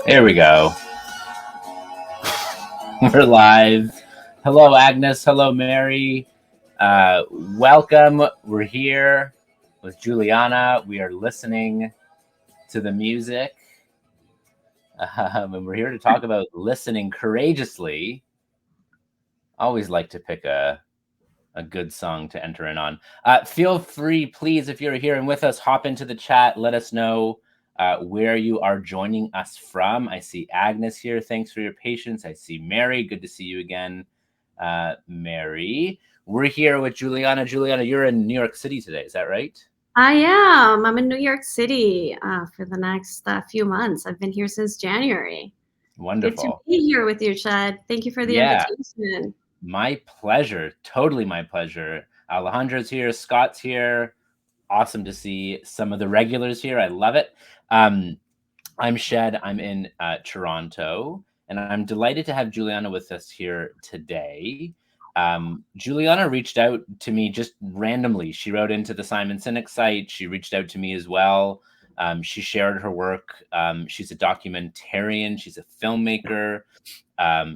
There we go. We're live. Hello, Agnes. Hello, Mary. Welcome. We're here with Juliana. We are listening to the music. And we're here to talk about listening courageously. Always like to pick a good song to enter in on. Feel free, please, if you're here and with us, hop into the chat. Let us know where you are joining us from. I see Agnes here. Thanks for your patience. I see Mary. Good to see you again, Mary. We're here with Juliana. Juliana, you're in New York City today. Is that right? I am. I'm in New York City for the next few months. I've been here since January. Wonderful. Good to be here with you, Chad. Thank you for the invitation. My pleasure. Totally my pleasure. Alejandra's here. Scott's here. Awesome to see some of the regulars here. I love it. I'm Shed. I'm in Toronto, and I'm delighted to have Juliana with us here today. Juliana reached out to me just randomly. She wrote into the Simon Sinek site. She reached out to me as well. She shared her work. She's a documentarian. She's a filmmaker.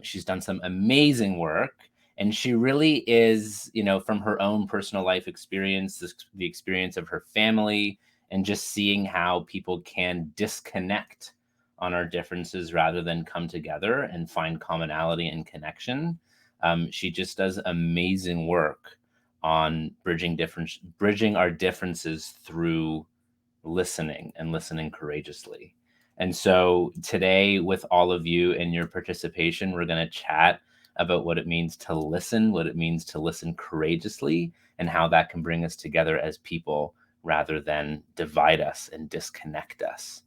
She's done some amazing work. And she really is, from her own personal life experience, the experience of her family, and just seeing how people can disconnect on our differences rather than come together and find commonality and connection. She just does amazing work on bridging our differences through listening and listening courageously. And so today, with all of you and your participation, we're going to chat about what it means to listen, what it means to listen courageously, and how that can bring us together as people rather than divide us and disconnect us.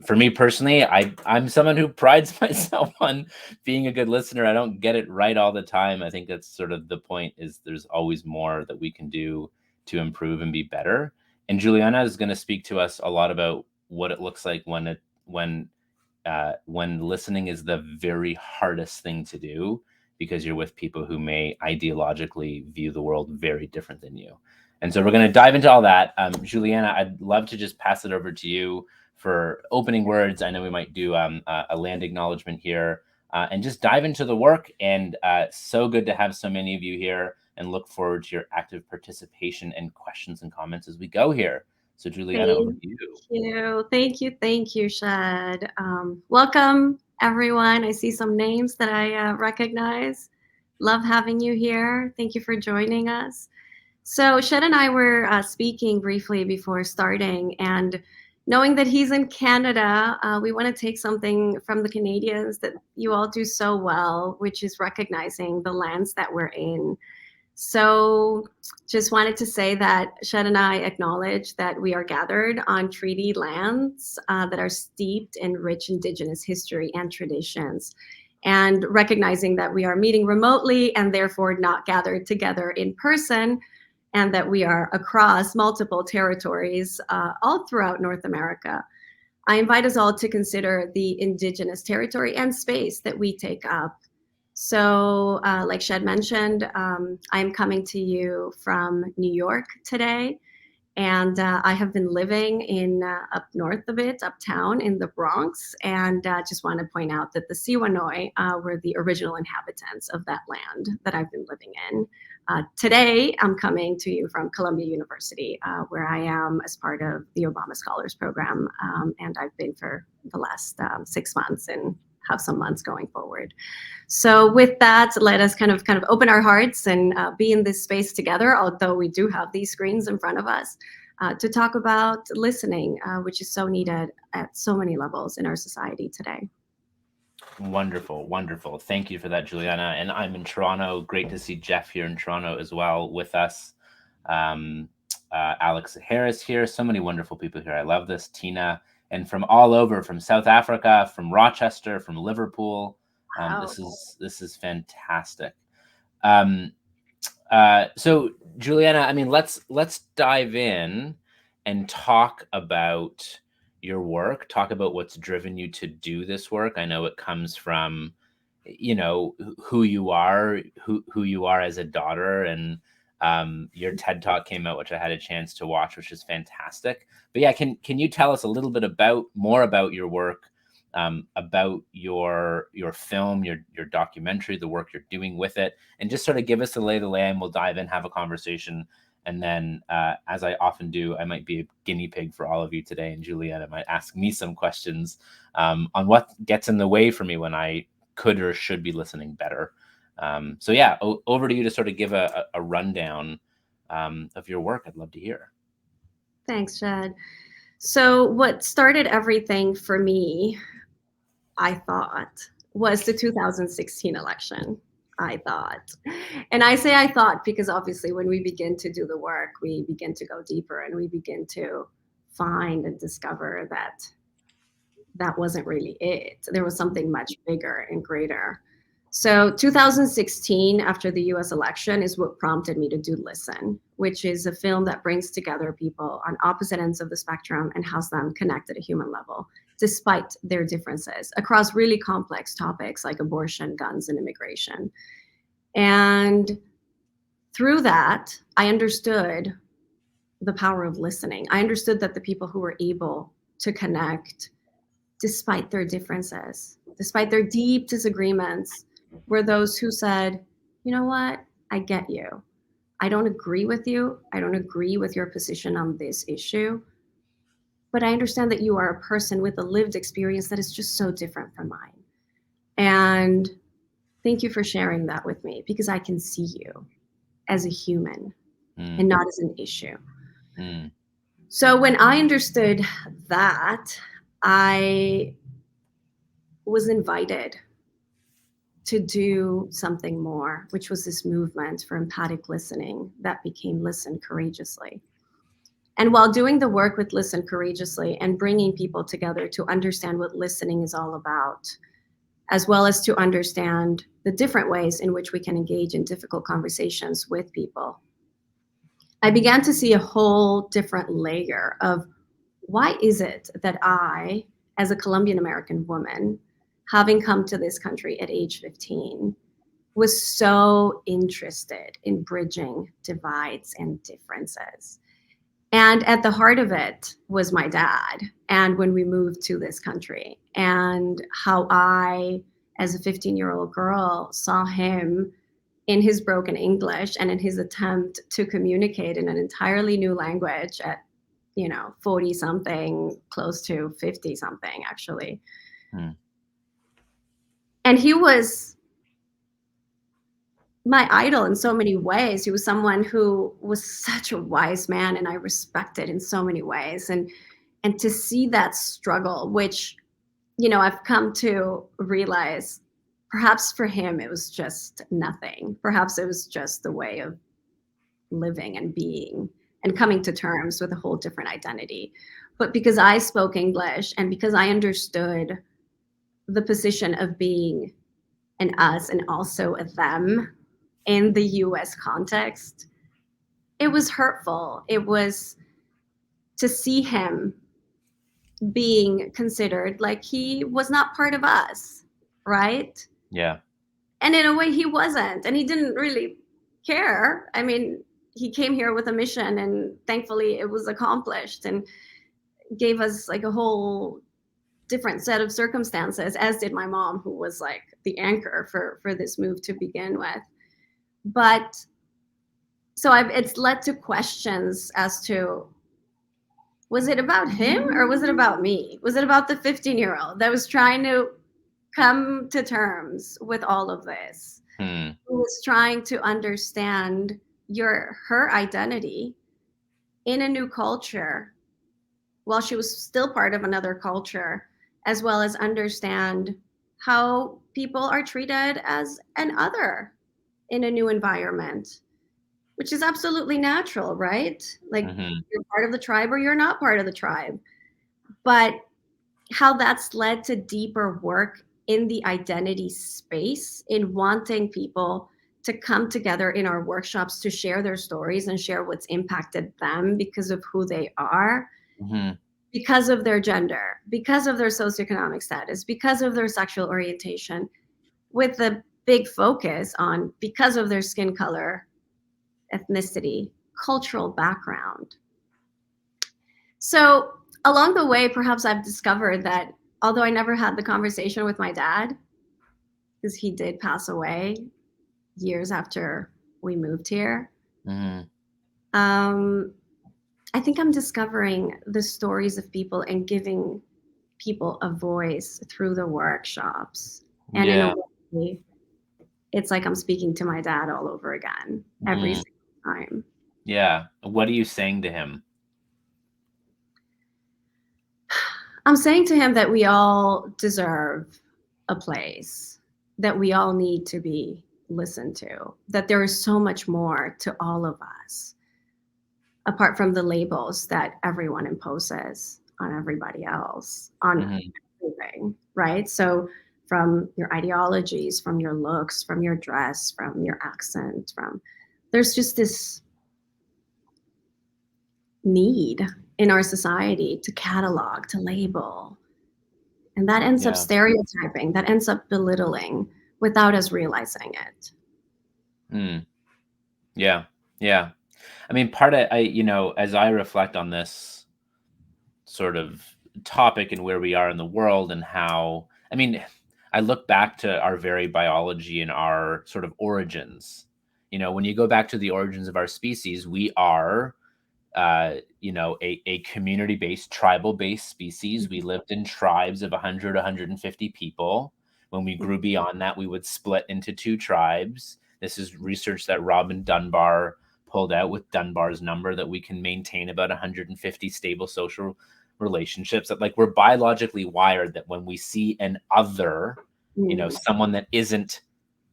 For me personally, I'm someone who prides myself on being a good listener. I don't get it right all the time. I think that's sort of the point, is there's always more that we can do to improve and be better. And Juliana is going to speak to us a lot about what it looks like when listening is the very hardest thing to do, because you're with people who may ideologically view the world very different than you. And so we're going to dive into all that. Juliana, I'd love to just pass it over to you for opening words. I know we might do a land acknowledgement here and just dive into the work. And so good to have so many of you here, and look forward to your active participation and questions and comments as we go here. So Juliana, over to you. Thank you, Shad. Welcome, everyone. I see some names that I recognize. Love having you here. Thank you for joining us. So Shad and I were speaking briefly before starting, and knowing that he's in Canada, we want to take something from the Canadians that you all do so well, which is recognizing the lands that we're in. So just wanted to say that Shed and I acknowledge that we are gathered on treaty lands that are steeped in rich Indigenous history and traditions, and recognizing that we are meeting remotely and therefore not gathered together in person, and that we are across multiple territories all throughout North America. I invite us all to consider the Indigenous territory and space that we take up. So like Shed mentioned, I'm coming to you from New York today. And I have been living in up north a bit, uptown in the Bronx. And just want to point out that the Siwanoi were the original inhabitants of that land that I've been living in. Today, I'm coming to you from Columbia University, where I am as part of the Obama Scholars Program. And I've been for the last 6 months and have some months going forward. So with that, let us kind of open our hearts and be in this space together, although we do have these screens in front of us, to talk about listening, which is so needed at so many levels in our society today. Wonderful, wonderful. Thank you for that, Juliana. And I'm in Toronto. Great to see Jeff here in Toronto as well with us. Alex Harris here. So many wonderful people here. I love this. Tina, and from all over, from South Africa, from Rochester, from Liverpool. Wow. This is fantastic. So Juliana, I mean, let's dive in and talk about your work, talk about what's driven you to do this work. I know it comes from, who you are as a daughter, and your TED Talk came out, which I had a chance to watch, which is fantastic. But yeah, can you tell us a little bit more about your work, about your film, your documentary, the work you're doing with it, and just sort of give us the lay of the land. We'll dive in, have a conversation, and then, as I often do, I might be a guinea pig for all of you today, and Juliana might ask me some questions on what gets in the way for me when I could or should be listening better. So yeah, over to you to sort of give a rundown of your work. I'd love to hear. Thanks, Chad. So, what started everything for me, I thought, was the 2016 election. I thought. And I say I thought because obviously, when we begin to do the work, we begin to go deeper and we begin to find and discover that that wasn't really it. There was something much bigger and greater. So 2016, after the US election, is what prompted me to do Listen, which is a film that brings together people on opposite ends of the spectrum and has them connect at a human level, despite their differences, across really complex topics like abortion, guns, and immigration. And through that, I understood the power of listening. I understood that the people who were able to connect despite their differences, despite their deep disagreements, were those who said, you know what, I get you. I don't agree with you. I don't agree with your position on this issue. But I understand that you are a person with a lived experience that is just so different from mine. And thank you for sharing that with me because I can see you as a human and not as an issue. So when I understood that, I was invited to do something more, which was this movement for empathic listening that became Listen Courageously. And while doing the work with Listen Courageously and bringing people together to understand what listening is all about, as well as to understand the different ways in which we can engage in difficult conversations with people, I began to see a whole different layer of why is it that I, as a Colombian American woman, having come to this country at age 15, was so interested in bridging divides and differences. And at the heart of it was my dad. And when we moved to this country, and how I, as a 15-year-old girl, saw him in his broken English and in his attempt to communicate in an entirely new language at 40 something, close to 50 something, actually. And he was my idol in so many ways. He was someone who was such a wise man and I respected in so many ways. And to see that struggle, which, I've come to realize perhaps for him, it was just nothing. Perhaps it was just the way of living and being and coming to terms with a whole different identity. But because I spoke English and because I understood the position of being an us and also a them in the US context, it was hurtful. It was to see him being considered like he was not part of us, right? Yeah. And in a way, he wasn't. And he didn't really care. I mean, he came here with a mission and thankfully it was accomplished and gave us like a whole different set of circumstances, as did my mom, who was like the anchor for this move to begin with. But so it's led to questions as to, was it about him or was it about me? Was it about the 15-year-old that was trying to come to terms with all of this? Who was trying to understand her identity in a new culture while she was still part of another culture, as well as understand how people are treated as an other in a new environment, which is absolutely natural, right? Like you're part of the tribe or you're not part of the tribe. But how that's led to deeper work in the identity space, in wanting people to come together in our workshops to share their stories and share what's impacted them because of who they are, because of their gender, because of their socioeconomic status, because of their sexual orientation, with the big focus on because of their skin color, ethnicity, cultural background. So along the way, perhaps I've discovered that although I never had the conversation with my dad, because he did pass away years after we moved here. Mm-hmm. I think I'm discovering the stories of people and giving people a voice through the workshops. And in a Yeah. way, it's like I'm speaking to my dad all over again every Mm. single time. Yeah. What are you saying to him? I'm saying to him that we all deserve a place, that we all need to be listened to, that there is so much more to all of us, apart from the labels that everyone imposes on everybody else, on Mm-hmm. everything, right? So, from your ideologies, from your looks, from your dress, from your accent, there's just this need in our society to catalog, to label. And that ends up Yeah. stereotyping, that ends up belittling without us realizing it. Mm. Yeah. Yeah. I mean, part of as I reflect on this sort of topic and where we are in the world and how, I mean, I look back to our very biology and our sort of origins. When you go back to the origins of our species, we are a community-based, tribal-based species. We lived in tribes of 100, 150 people. When we grew beyond that, we would split into two tribes. This is research that Robin Dunbar pulled out with Dunbar's number, that we can maintain about 150 stable social relationships. That, like, we're biologically wired that when we see an other, Mm. someone that isn't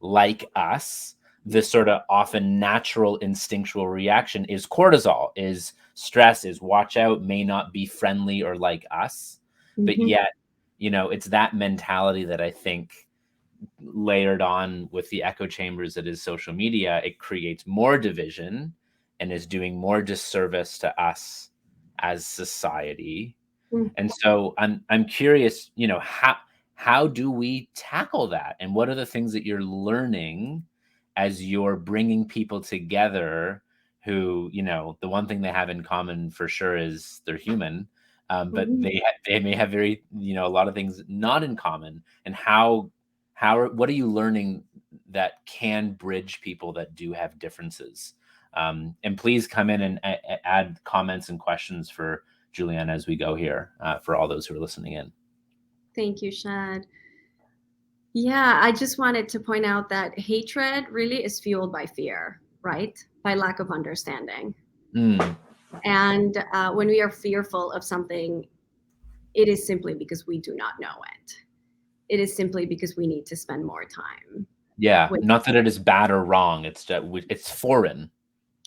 like us, the sort of often natural instinctual reaction is cortisol, is stress, is watch out, may not be friendly or like us. But Mm-hmm. yet, it's that mentality that I think, layered on with the echo chambers that is social media, it creates more division and is doing more disservice to us as society. Mm-hmm. And so I'm curious, how do we tackle that? And what are the things that you're learning as you're bringing people together who, the one thing they have in common for sure is they're human, but Mm-hmm. they may have very, a lot of things not in common. And what are you learning that can bridge people that do have differences? And please come in and add comments and questions for Juliana as we go here, for all those who are listening in. Thank you, Shad. Yeah, I just wanted to point out that hatred really is fueled by fear, right? By lack of understanding. Mm, And when we are fearful of something, it is simply because we do not know it. It is simply because we need to spend more time yeah, with. not that it is bad or wrong. It's that it's foreign.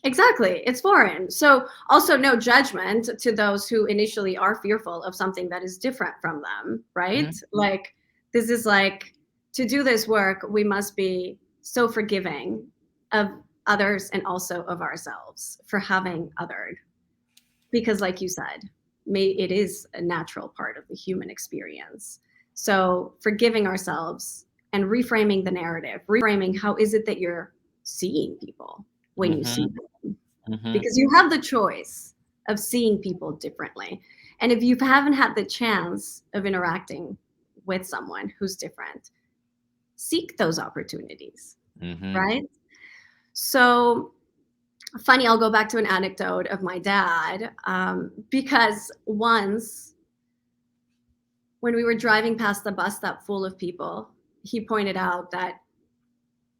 Exactly. It's foreign. So, also, no judgment to those who initially are fearful of something that is different from them, right? Mhm. Like, this is like, to do this work, we must be so forgiving of others and also of ourselves for having othered. Because, like you said, it is a natural part of the human experience. So, forgiving ourselves and reframing the narrative, reframing how is it that you're seeing people when you see Mhm. them, Mhm. because you have the choice of seeing people differently. And if you haven't had the chance of interacting with someone who's different, seek those opportunities, Mhm. right? So, funny, I'll go back to an anecdote of my dad, because once when we were driving past the bus stop full of people, he pointed out that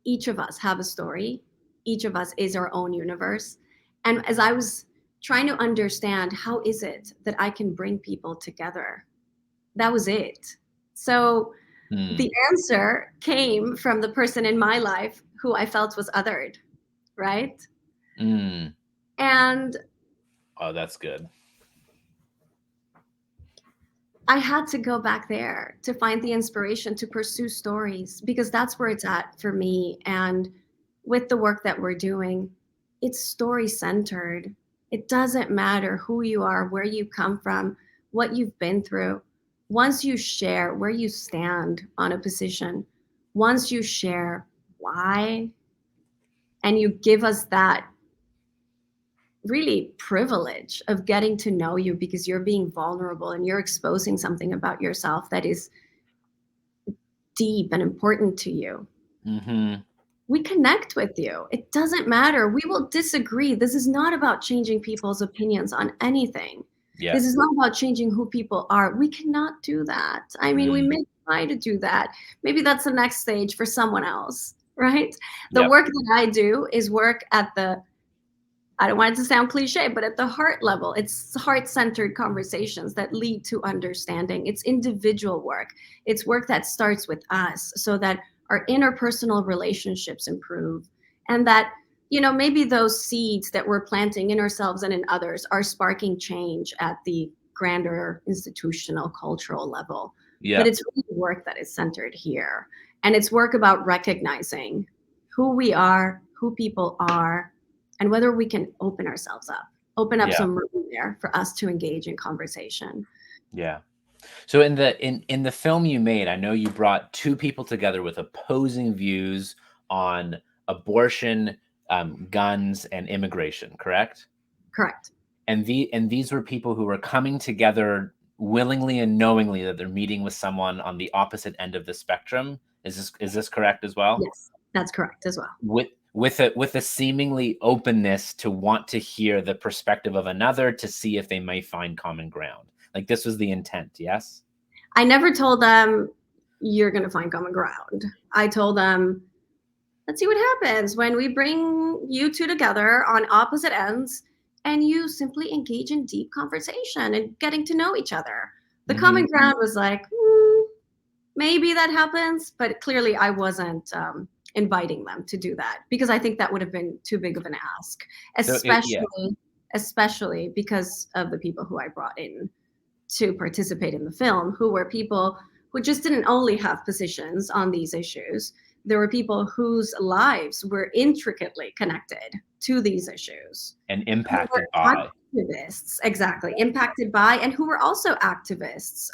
each of us have a story, each of us is our own universe. And as I was trying to understand how is it that I can bring people together, that was it. So Mm. the answer came from the person in my life who I felt was othered, right? Mm. And Oh, that's good. I had to go back there to find the inspiration to pursue stories, because that's where it's at for me. And with the work that we're doing, it's story centered. It doesn't matter who you are, where you come from, what you've been through. Once you share where you stand on a position, once you share why, and you give us that really privilege of getting to know you because you're being vulnerable and you're exposing something about yourself that is deep and important to you. Mm-hmm. We connect with you. It doesn't matter. We will disagree. This is not about changing people's opinions on anything. Yeah. This is not about changing who people are. We cannot do that. I mean, we Mm. may try to do that. Maybe that's the next stage for someone else, right? The Yep. work that I do is work at the, I don't want it to sound cliche, but at the heart level, it's heart centered conversations that lead to understanding. It's individual work. It's work that starts with us so that our interpersonal relationships improve and that, maybe those seeds that we're planting in ourselves and in others are sparking change at the grander institutional cultural level. But Yeah. it's really work that is centered here. And it's work about recognizing who we are, who people are, and whether we can open ourselves up, open up Yeah. some room there for us to engage in conversation. Yeah. So in the film you made, I know you brought two people together with opposing views on abortion, guns, and immigration, correct? Correct. And these were people who were coming together willingly and knowingly that they're meeting with someone on the opposite end of the spectrum. Is this correct as well? Yes, that's correct as well. With a seemingly openness to want to hear the perspective of another to see if they might find common ground. Like this was the intent, yes? I never told them you're going to find common ground. I told them, let's see what happens when we bring you two together on opposite ends and you simply engage in deep conversation and getting to know each other. The Mm-hmm. common ground was like, maybe that happens, but clearly I wasn't inviting them to do that because I think that would have been too big of an ask, Yeah. especially because of the people who I brought in to participate in the film, who were people who just didn't only have positions on these issues. There were people whose lives were intricately connected to these issues, And who were impacted by. activists, exactly, impacted by, and who were also activists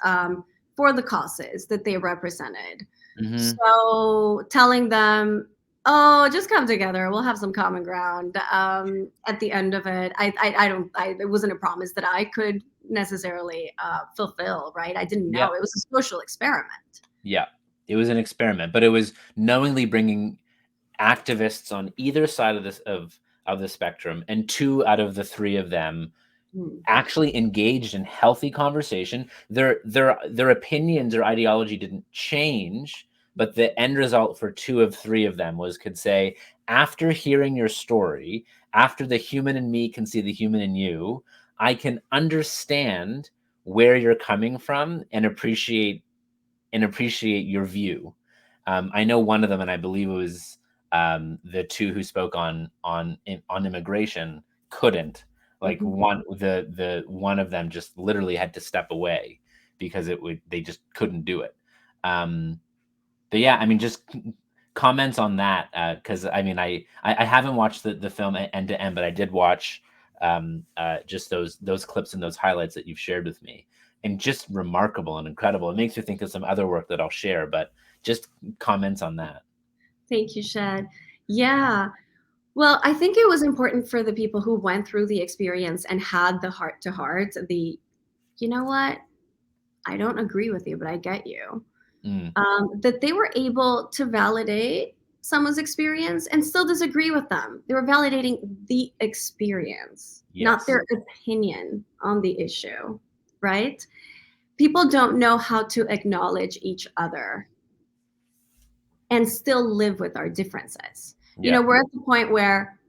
for the causes that they represented. Mm-hmm. So telling them, oh, just come together, we'll have some common ground. At the end of it, it wasn't a promise that I could necessarily fulfill, right? I didn't Yeah. know. It was a social experiment. Yeah. It was an experiment, but it was knowingly bringing activists on either side of the spectrum, and two out of the three of them Hmm. actually engaged in healthy conversation. Their opinions or ideology didn't change, but the end result for two of three of them could say, after hearing your story, after the human in me can see the human in you, I can understand where you're coming from and appreciate your view. I know one of them, and I believe it was the two who spoke on immigration couldn't. Like Mhm. the one of them just literally had to step away because they just couldn't do it. Um, but yeah, I mean, just comments on that because I mean, I haven't watched the film end to end, but I did watch just those clips and those highlights that you've shared with me, and just remarkable and incredible. It makes me think of some other work that I'll share, but just comments on that. Thank you, Shad. Yeah. Well, I think it was important for the people who went through the experience and had the heart to heart, you know what? I don't agree with you, but I get you. Mm, That they were able to validate someone's experience and still disagree with them. They were validating the experience, not yes. their opinion on the issue, right? People don't know how to acknowledge each other and still live with our differences. Yeah. We're at the point where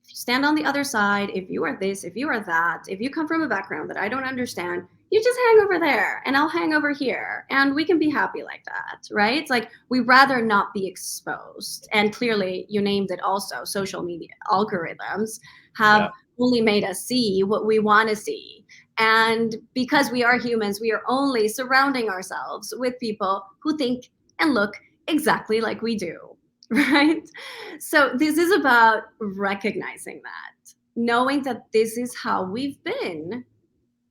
if you stand on the other side, if you are this, if you are that, if you come from a background that I don't understand, you just hang over there and I'll hang over here and we can be happy like that, right? It's like we rather not be exposed. And clearly, you named it also, social media algorithms Yeah. have only made us see what we want to see. And because we are humans, we are only surrounding ourselves with people who think and look exactly like we do, right? So this is about recognizing that, knowing that this is how we've been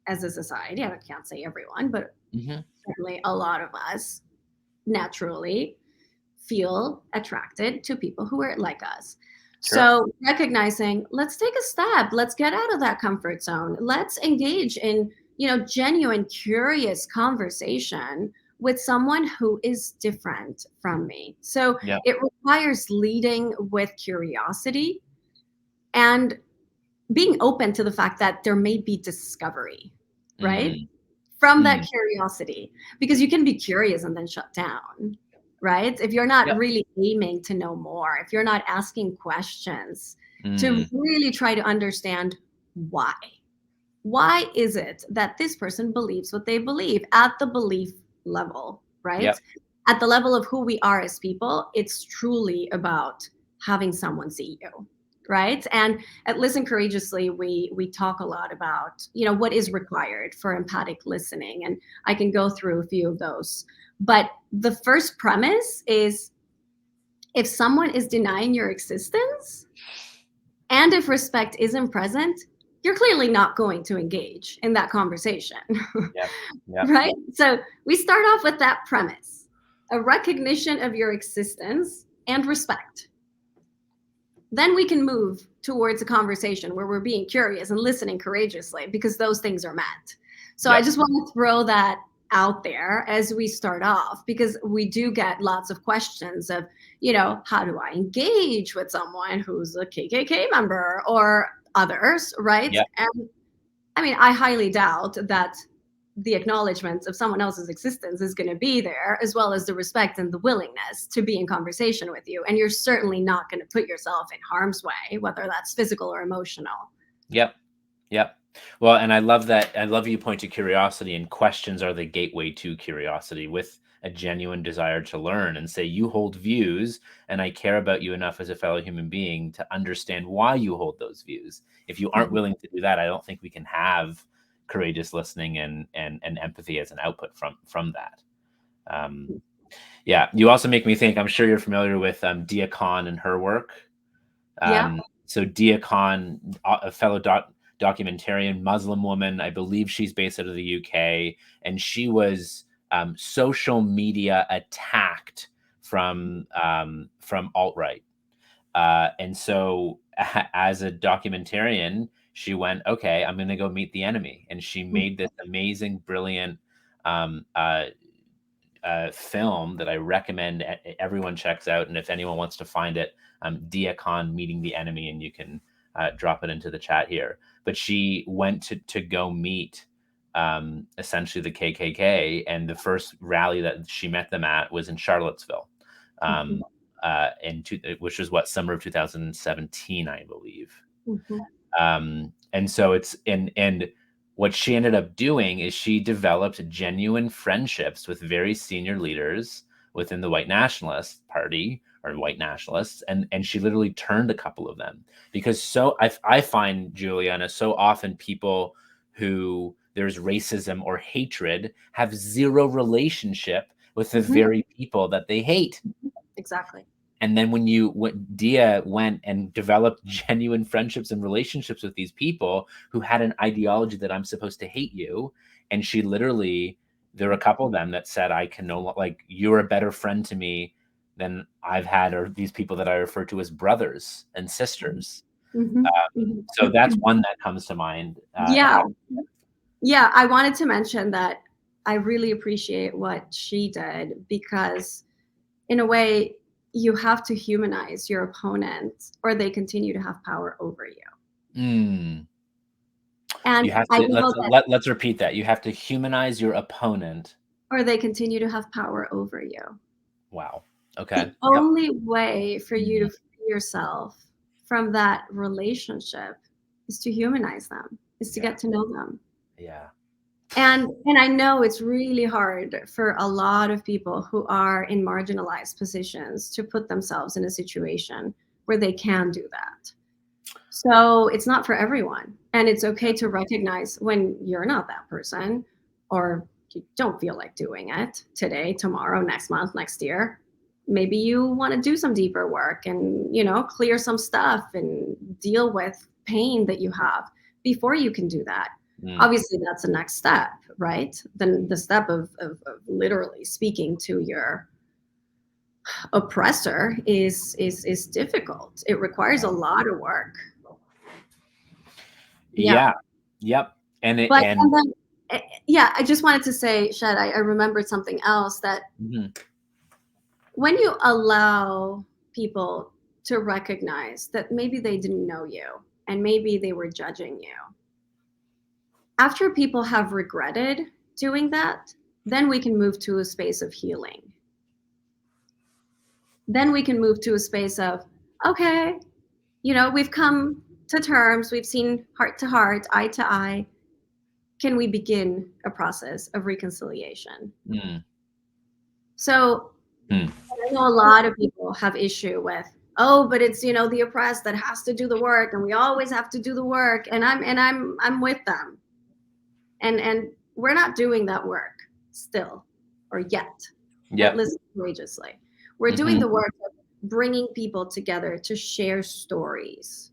as a society. I can't say everyone, but Hmm. certainly a lot of us naturally feel attracted to people who are like us. Sure. So recognizing, let's take a step, let's get out of that comfort zone. Let's engage in, genuine, curious conversation with someone who is different from me. So Yep. it requires leading with curiosity and being open to the fact that there may be discovery, right? Mm. From that Mm. curiosity, because you can be curious and then shut down, right? If you're not Yep. really aiming to know more, if you're not asking questions to Mm. really try to understand why. Why is it that this person believes what they believe at the belief level, right? Yep. At the level of who we are as people, it's truly about having someone see you, right? And at Listen Courageously, we talk a lot about, what is required for empathic listening, and I can go through a few of those. But the first premise is, if someone is denying your existence, and if respect isn't present, you're clearly not going to engage in that conversation, Yep. Yep. right? So we start off with that premise, a recognition of your existence and respect. Then we can move towards a conversation where we're being curious and listening courageously, because those things are met. So I Yep. just want to throw that out there as we start off, because we do get lots of questions of, how do I engage with someone who's a KKK member or others, right? Yep. And I mean, I highly doubt that the acknowledgement of someone else's existence is going to be there, as well as the respect and the willingness to be in conversation with you. And you're certainly not going to put yourself in harm's way, whether that's physical or emotional. Yep. Yep. Well, and I love that. I love you point to curiosity, and questions are the gateway to curiosity, with a genuine desire to learn, and say, you hold views and I care about you enough as a fellow human being to understand why you hold those views. If you aren't Mhm. willing to do that, I don't think we can have courageous listening and empathy as an output from that. Um, yeah. You also make me think, I'm sure you're familiar with Dia Khan and her work. Yeah. So Dia Khan, a fellow documentarian, Muslim woman, I believe she's based out of the UK, and she was social media attacked from alt-right. And so as a documentarian, she went, okay, I'm going to go meet the enemy. And she made this amazing, brilliant um, uh, film that I recommend everyone checks out. And if anyone wants to find it, Dia Khan, Meeting the Enemy, and you can drop it into the chat here. But she went to go meet essentially the KKK, and the first rally that she met them at was in Charlottesville, Mhm. which was what, summer of 2017, I believe. Mhm. And so and what she ended up doing is she developed genuine friendships with very senior leaders within the white nationalist party, or white nationalists, and she literally turned a couple of them, because I find, Juliana, so often people who there's racism or hatred have zero relationship with the Mhm. very people that they hate. Exactly. And then when Dia went and developed genuine friendships and relationships with these people who had an ideology that I'm supposed to hate you, and she literally, there were a couple of them that said, I can no, like, you're a better friend to me than I've had, or these people that I refer to as brothers and sisters. Mhm. Mhm. So that's one that comes to mind. Yeah. Yeah. I wanted to mention that I really appreciate what she did, because in a way, you have to humanize your opponent or they continue to have power over you. Mm. And You have I to, know that, let's repeat that. You have to humanize your opponent. or they continue to have power over you. Wow. Okay. The Yep. only way for you Mm. to free yourself from that relationship is to humanize them, is to Yeah. get to know them. Yeah. And I know it's really hard for a lot of people who are in marginalized positions to put themselves in a situation where they can do that. So it's not for everyone. And it's okay to recognize when you're not that person, or you don't feel like doing it today, tomorrow, next month, next year. Maybe you want to do some deeper work and, clear some stuff and deal with pain that you have before you can do that. Mm. Obviously, that's the next step, right? Then the step of literally speaking to your oppressor is difficult. It requires a lot of work. Yeah. Yeah. Yep. And it But and yeah, I just wanted to say, Shed, I remembered something else, that mhm. when you allow people to recognize that maybe they didn't know you and maybe they were judging you, after people have regretted doing that, then we can move to a space of healing. Then we can move to a space of, okay, we've come to terms, we've seen heart to heart, eye to eye. Can we begin a process of reconciliation? Mm. So Mm. I know a lot of people have issue with, oh, but it's, the oppressed that has to do the work, and we always have to do the work, and I'm with them. And we're not doing that work still, or yet, at Yep. least courageously. We're doing Hmm. the work of bringing people together to share stories,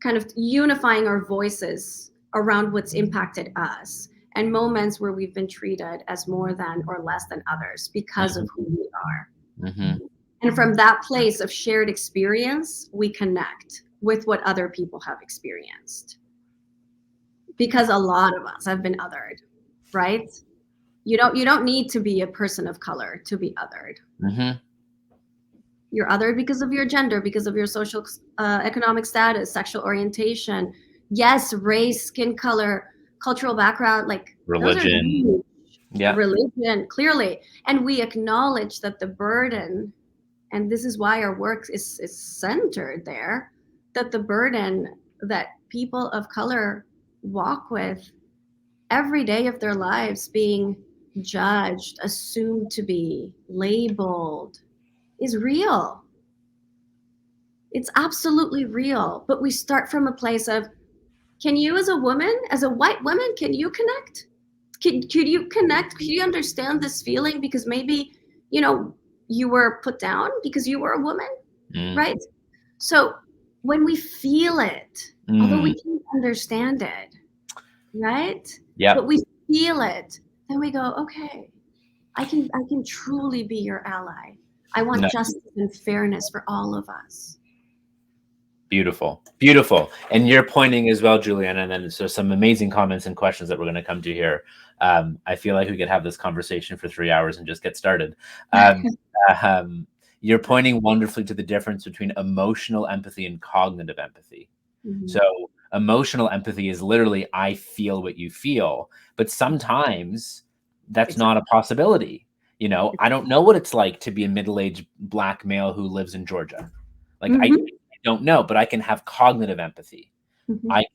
kind of unifying our voices around what's impacted us, and moments where we've been treated as more than or less than others because of who we are. Hmm. And from that place of shared experience, we connect with what other people have experienced. Because a lot of us have been othered, right? You don't need to be a person of color to be othered. Hmm. You're othered because of your gender, because of your social, economic status, sexual orientation. Yes, race, skin color, cultural background, like those are Religion. huge. Yeah. Religion, clearly. And we acknowledge that the burden, and this is why our work is centered there, that the burden that people of color walk with every day of their lives, being judged, assumed to be labeled, is real. It's absolutely real. But we start from a place of, can you, as a woman, as a white woman, can you connect? Could you connect? Could you understand this feeling? Because maybe, you were put down because you were a woman, Mm. right? So when we feel it, although Mm. we can't understand it, right? But Yep. we feel it, then we go, okay, I can truly be your ally. I want No. justice and fairness for all of us. Beautiful. Beautiful. And you're pointing as well, Juliana, and then so some amazing comments and questions that we're going to come to here. I feel like we could have this conversation for 3 hours and just get started. Um, um, you're pointing wonderfully to the difference between emotional empathy and cognitive empathy. Mhm. So emotional empathy is literally, I feel what you feel, but sometimes that's not Exactly. a possibility. I don't know what it's like to be a middle-aged black male who lives in Georgia. Like I Mhm. don't know, but I can have cognitive empathy. Mhm.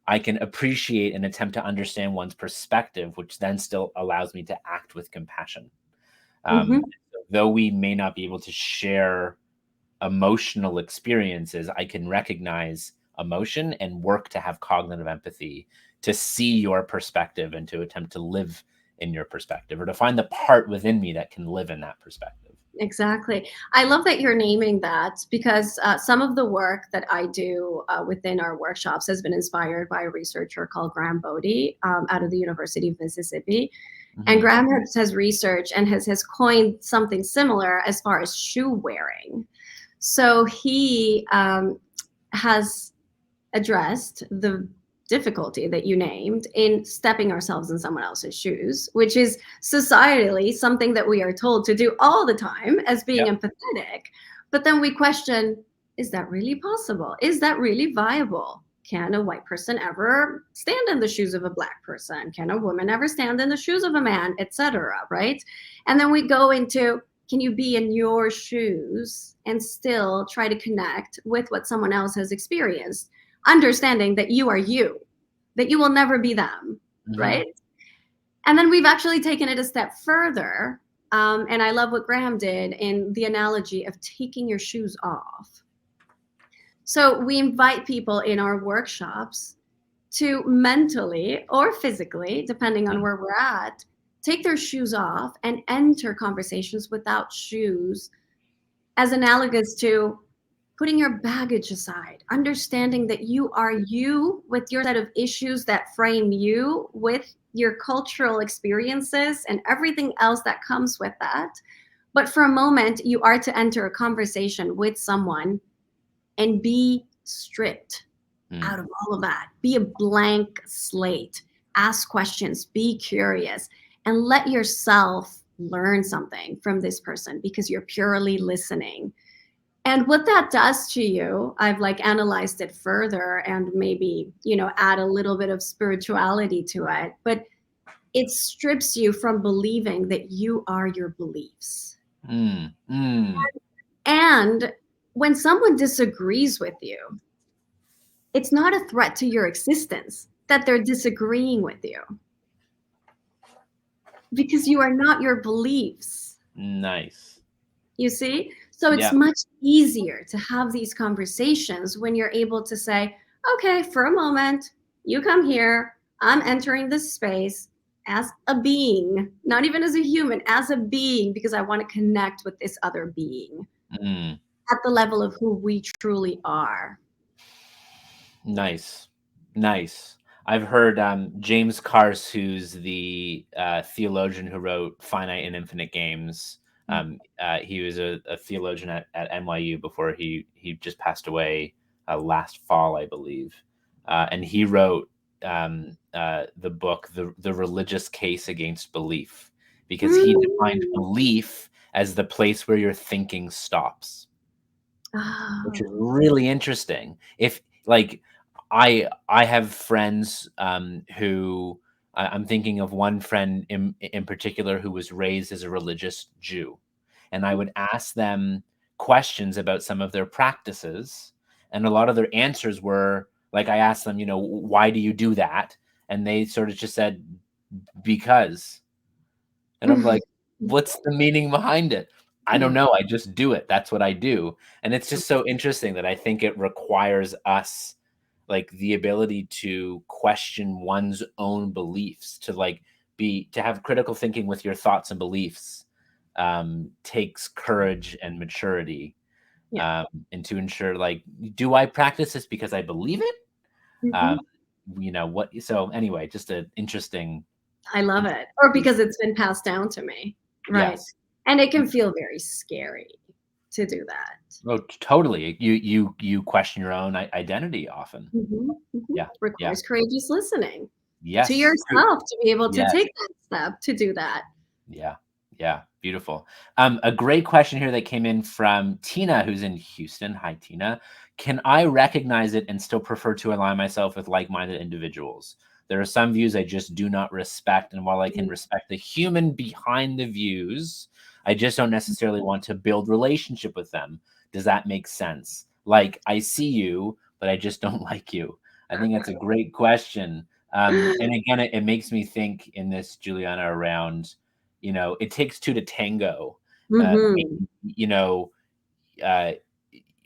I can appreciate and attempt to understand one's perspective, which then still allows me to act with compassion. Mhm. Though we may not be able to share emotional experiences, I can recognize emotion and work to have cognitive empathy, to see your perspective and to attempt to live in your perspective, or to find the part within me that can live in that perspective. Exactly. I love that you're naming that, because some of the work that I do within our workshops has been inspired by a researcher called Graham Bodie, out of the University of Mississippi. And Hmm. Graham has researched and has coined something similar as far as shoe wearing. So he has addressed the difficulty that you named in stepping ourselves in someone else's shoes, which is societally something that we are told to do all the time as being Yep. empathetic. But then we question, is that really possible? Is that really viable? Can a white person ever stand in the shoes of a black person? Can a woman ever stand in the shoes of a man, etc., right? And then we go into, can you be in your shoes and still try to connect with what someone else has experienced, understanding that you are you, that you will never be them, Hmm. right? And then we've actually taken it a step further. And I love what Graham did in the analogy of taking your shoes off. So we invite people in our workshops to mentally or physically, depending on where we're at, take their shoes off and enter conversations without shoes, as analogous to putting your baggage aside, understanding that you are you with your set of issues that frame you, with your cultural experiences and everything else that comes with that, But for a moment, you are to enter a conversation with someone and be stripped Mm, out of all of that. Be a blank slate. Ask questions, be curious, and let yourself learn something from this person because you're purely listening. And what that does to you, I've like analyzed it further and maybe, add a little bit of spirituality to it, but it strips you from believing that you are your beliefs. mm, mm, And when someone disagrees with you, it's not a threat to your existence that they're disagreeing with you because you are not your beliefs. nice. You see? So it's Yeah. much easier to have these conversations when you're able to say, okay, for a moment, you come here, I'm entering this space as a being, not even as a human, as a being, because I want to connect with this other being Mm, at the level of who we truly are. nice. Nice. I've heard James Carse, who's the theologian who wrote Finite and Infinite Games. He was a theologian at NYU before he just passed away last fall, I believe. And he wrote the book, the Religious Case Against Belief, because he defined Mm. belief as the place where your thinking stops, which is Oh. really interesting. If like I have friends who I'm thinking of one friend in particular who was raised as a religious Jew, and I would ask them questions about some of their practices, and a lot of their answers were like I asked them, why do you do that? And they sort of just said because. And I'm like, "What's the meaning behind it?" "I don't Yeah. know, I just do it, that's what I do." And it's just so interesting that I think it requires us, like, the ability to question one's own beliefs, to, like, to have critical thinking with your thoughts and beliefs, takes courage and maturity, Yeah. and to ensure, like, "Do I practice this because I believe it?" Um, Mhm. what so anyway, just an interesting I love it. Or interesting. because it's been passed down to me. Right. Yes. And it can feel very scary to do that. Oh, totally. You question your own identity often. Mhm, mhm. Yeah, yeah. Requires courageous listening to Yes. yourself to be able to Yes. take that step to do that. Yeah, yeah, beautiful. A great question here that came in from Tina, who's in Houston. Hi, Tina. Can I recognize it and still prefer to align myself with like-minded individuals? There are some views I just do not respect, and while I can Mm, respect the human behind the views, I just don't necessarily want to build relationship with them. Does that make sense? Like, I see you, but I just don't like you. I think that's a great question. And again, it makes me think in this, Juliana, around it takes two to tango. mhm. You know, uh,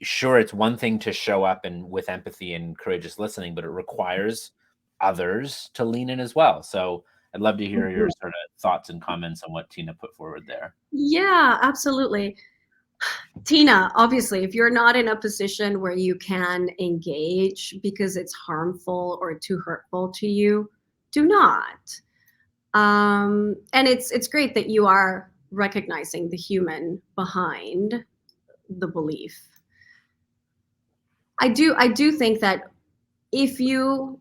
sure, it's one thing to show up and with empathy and courageous listening, but it requires others to lean in as well. So I'd love to hear your Mhm. sort of thoughts and comments on what Tina put forward there. Yeah, absolutely. Tina, obviously, if you're not in a position where you can engage because it's harmful or too hurtful to you, do not. And it's great that you are recognizing the human behind the belief. I do think that if you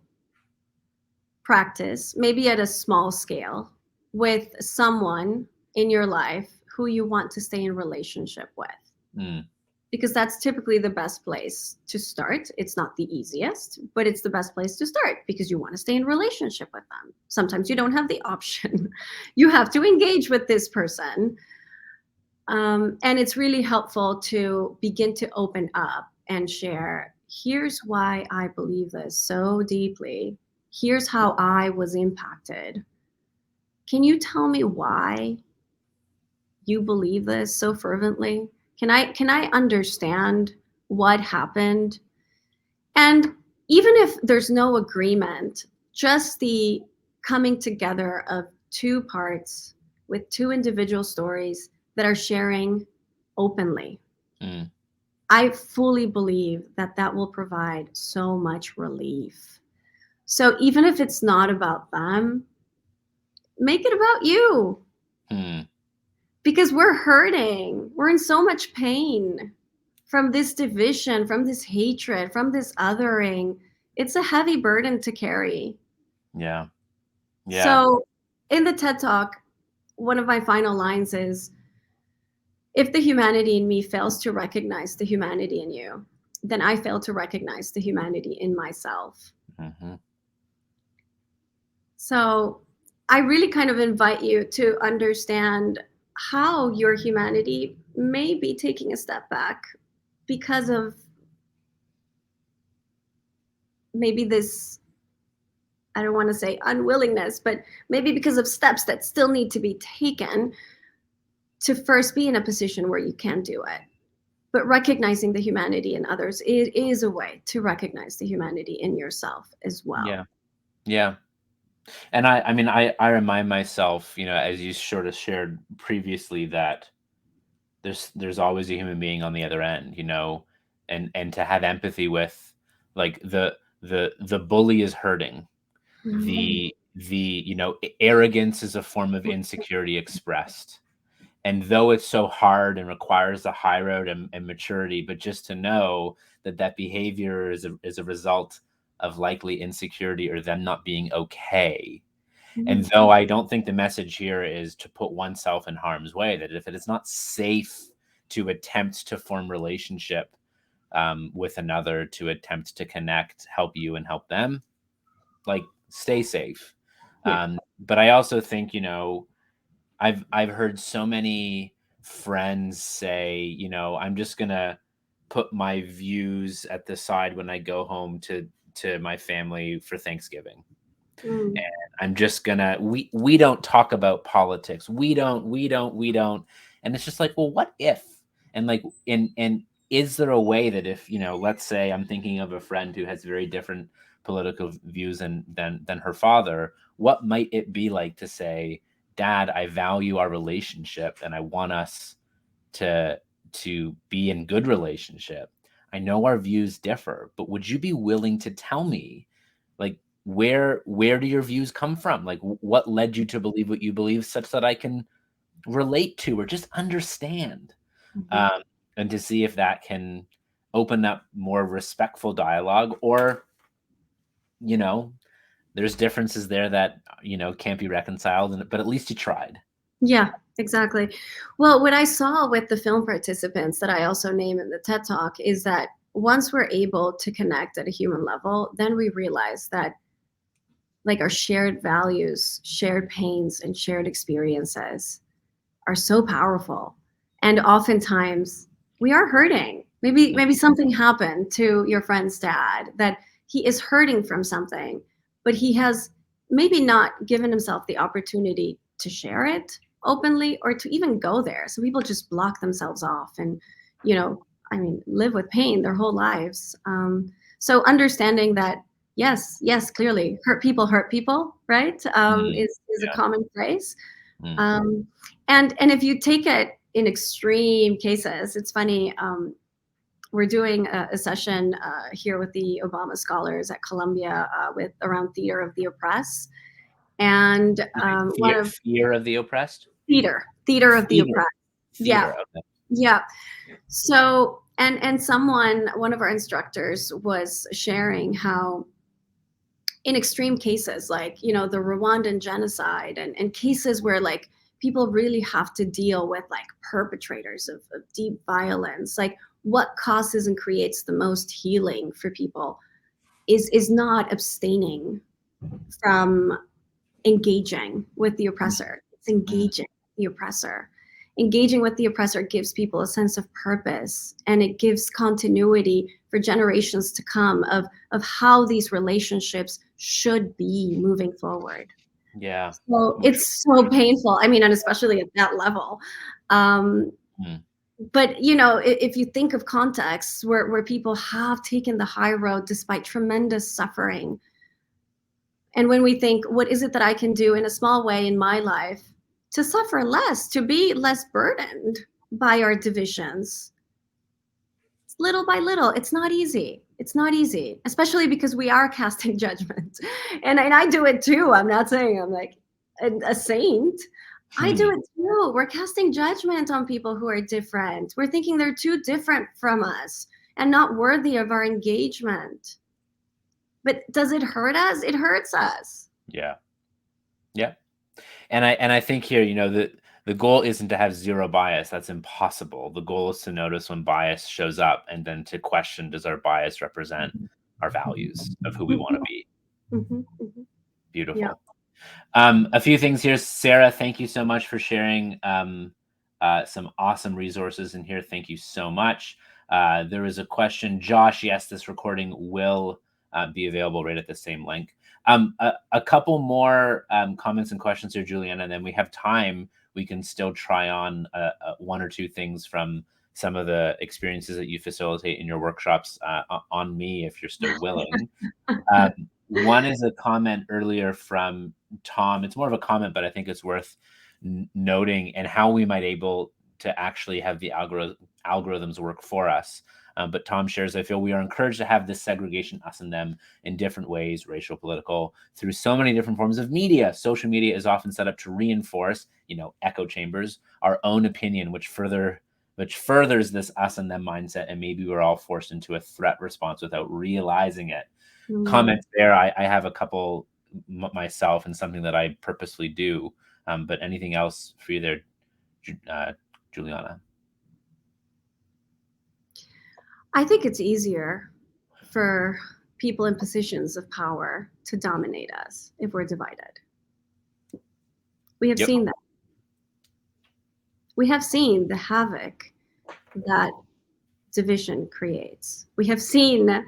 practice maybe at a small scale with someone in your life who you want to stay in relationship with, Mm, because that's typically the best place to start. It's not the easiest, but it's the best place to start because you want to stay in relationship with them. Sometimes you don't have the option. You have to engage with this person. And it's really helpful to begin to open up and share. Here's why I believe this so deeply. Here's how I was impacted. Can you tell me why you believe this so fervently? Can I understand what happened? And even if there's no agreement, just the coming together of two parts with two individual stories that are sharing openly, mm, I fully believe that that will provide so much relief. So even if it's not about them, make it about you. mm. because we're hurting. We're in so much pain from this division, from this hatred, from this othering. It's a heavy burden to carry. Yeah. Yeah. So, in the TED Talk, one of my final lines is, if the humanity in me fails to recognize the humanity in you, then I fail to recognize the humanity in myself. Hmm. So I really kind of invite you to understand how your humanity may be taking a step back because of maybe this, I don't want to say unwillingness, but maybe because of steps that still need to be taken to first be in a position where you can do it. But recognizing the humanity in others, it is a way to recognize the humanity in yourself as well. Yeah. Yeah. And I mean, I remind myself, as you sort of shared previously, that there's always a human being on the other end, and to have empathy with, like, the bully is hurting. Mhm. The arrogance is a form of insecurity expressed. And though it's so hard and requires a high road and maturity, but just to know that behavior is a result of likely insecurity or them not being okay. And Mhm. though I don't think the message here is to put oneself in harm's way, that if it is not safe to attempt to form relationship with another, to attempt to connect, help you and help them, like, stay safe. Yeah. But I also think, I've heard so many friends say, I'm just gonna put my views at the side when I go home to my family for Thanksgiving. Mm. I'm just gonna we don't talk about politics. We don't. And it's just like, well, what if? And like, and is there a way that if, let's say I'm thinking of a friend who has very different political views than her father, what might it be like to say, Dad, I value our relationship and I want us to be in good relationship. I know our views differ, but would you be willing to tell me, like, where do your views come from? Like, what led you to believe what you believe, such that I can relate to or just understand, Mhm. um, and to see if that can open up more respectful dialogue, or you know there's differences there that can't be reconciled, but at least you tried. Yeah, exactly. Well, what I saw with the film participants that I also name in the TED Talk is that once we're able to connect at a human level, then we realize that, like, our shared values, shared pains, and shared experiences are so powerful. And oftentimes we are hurting. Maybe something happened to your friend's dad that he is hurting from something, but he has maybe not given himself the opportunity to share it openly or to even go there. So people just block themselves off and, you know, I mean, live with pain their whole lives. So understanding that, yes, yes, clearly, hurt people, right? Mm, Is a yeah. common phrase. Mm, Um, and if you take it in extreme cases, it's funny. We're doing a session here with the Obama scholars at Columbia with around theater of the oppressed, and one of fear of the oppressed. theater of the Theater. oppressed. Yeah, Theater. Okay. yeah. So and one of our instructors was sharing how in extreme cases like the Rwandan genocide and cases where like people really have to deal with like perpetrators of deep violence, like what causes and creates the most healing for people is not abstaining from engaging with the Mm, oppressor. It's mm, engaging the oppressor. Engaging with the oppressor gives people a sense of purpose, and it gives continuity for generations to come of how these relationships should be moving forward. yeah. So Which, it's so painful. I mean, and especially at that level. Um, mm, but if you think of contexts where people have taken the high road despite tremendous suffering, and when we think, what is it that I can do in a small way in my life to suffer less, to be less burdened by our divisions, little by little, it's not easy. It's not easy, especially because we are casting judgment. And I do it too. I'm not saying I'm like a saint. I do it too. We're casting judgment on people who are different. We're thinking they're too different from us and not worthy of our engagement. But does it hurt us? It hurts us. Yeah. Yeah. And I think here, the goal isn't to have zero bias. That's impossible. The goal is to notice when bias shows up and then to question, does our bias represent our values of who we want to be? Yeah. Beautiful. A few things here. Sarah, thank you so much for sharing some awesome resources in here. Thank you so much. There is a question. Josh, yes, this recording will be available right at the same link. A couple more comments and questions here, Juliana, and then we have time. We can still try on one or two things from some of the experiences that you facilitate in your workshops on me, if you're still willing. One is a comment earlier from Tom. It's more of a comment, but I think it's worth noting, and how we might able to actually have the algorithms work for us. But Tom shares, I feel we are encouraged to have this segregation, us and them, in different ways, racial, political, through so many different forms of media. Social media is often set up to reinforce, echo chambers, our own opinion, which furthers this us and them mindset. And maybe we're all forced into a threat response without realizing it. Comments there. I have a couple myself, and something that I purposely do. But anything else for you there, Juliana? I think it's easier for people in positions of power to dominate us if we're divided. We have seen that. We have seen the havoc that division creates. We have seen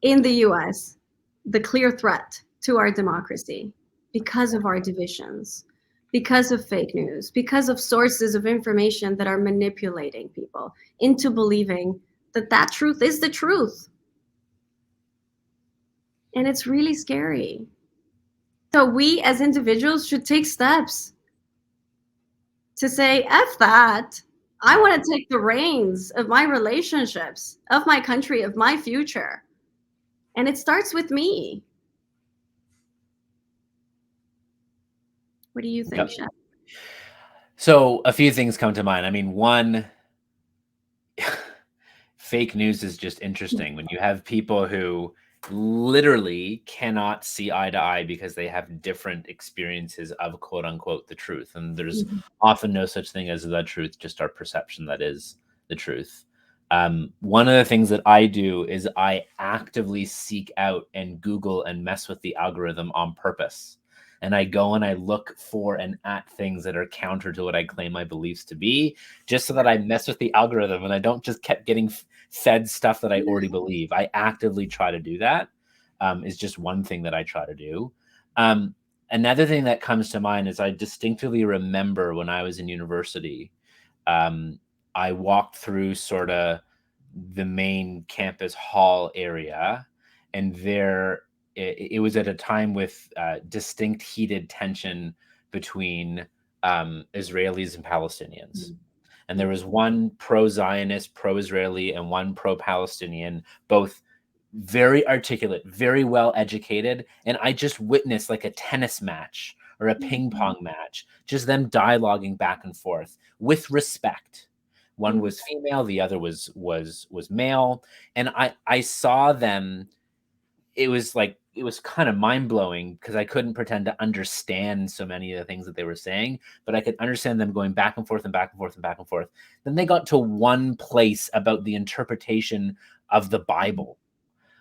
in the US the clear threat to our democracy because of our divisions, because of fake news, because of sources of information that are manipulating people into believing that truth is the truth. And it's really scary. So we as individuals should take steps to say, F that. I want to take the reins of my relationships, of my country, of my future. And it starts with me. What do you think, Chef? So a few things come to mind. I mean, one, fake news is just interesting when you have people who literally cannot see eye to eye because they have different experiences of quote unquote the truth. And there's often no such thing as the truth, just our perception that is the truth. One of the things that I do is I actively seek out and Google and mess with the algorithm on purpose. And I go and I look for and at things that are counter to what I claim my beliefs to be, just so that I mess with the algorithm and I don't just keep getting fed stuff that I already believe. I actively try to do that. Is just one thing that I try to do. Another thing that comes to mind is I distinctly remember when I was in university, I walked through sort of the main campus hall area, and there it was at a time with distinct heated tension between Israelis and Palestinians. And there was one pro-Zionist, pro-Israeli, and one pro-Palestinian, both very articulate, very well educated. And I just witnessed like a tennis match or a ping pong match, just them dialoguing back and forth with respect. One was female, the other was male. And I saw them. It was kind of mind-blowing because I couldn't pretend to understand so many of the things that they were saying, but I could understand them going back and forth and back and forth and back and forth. Then they got to one place about the interpretation of the Bible,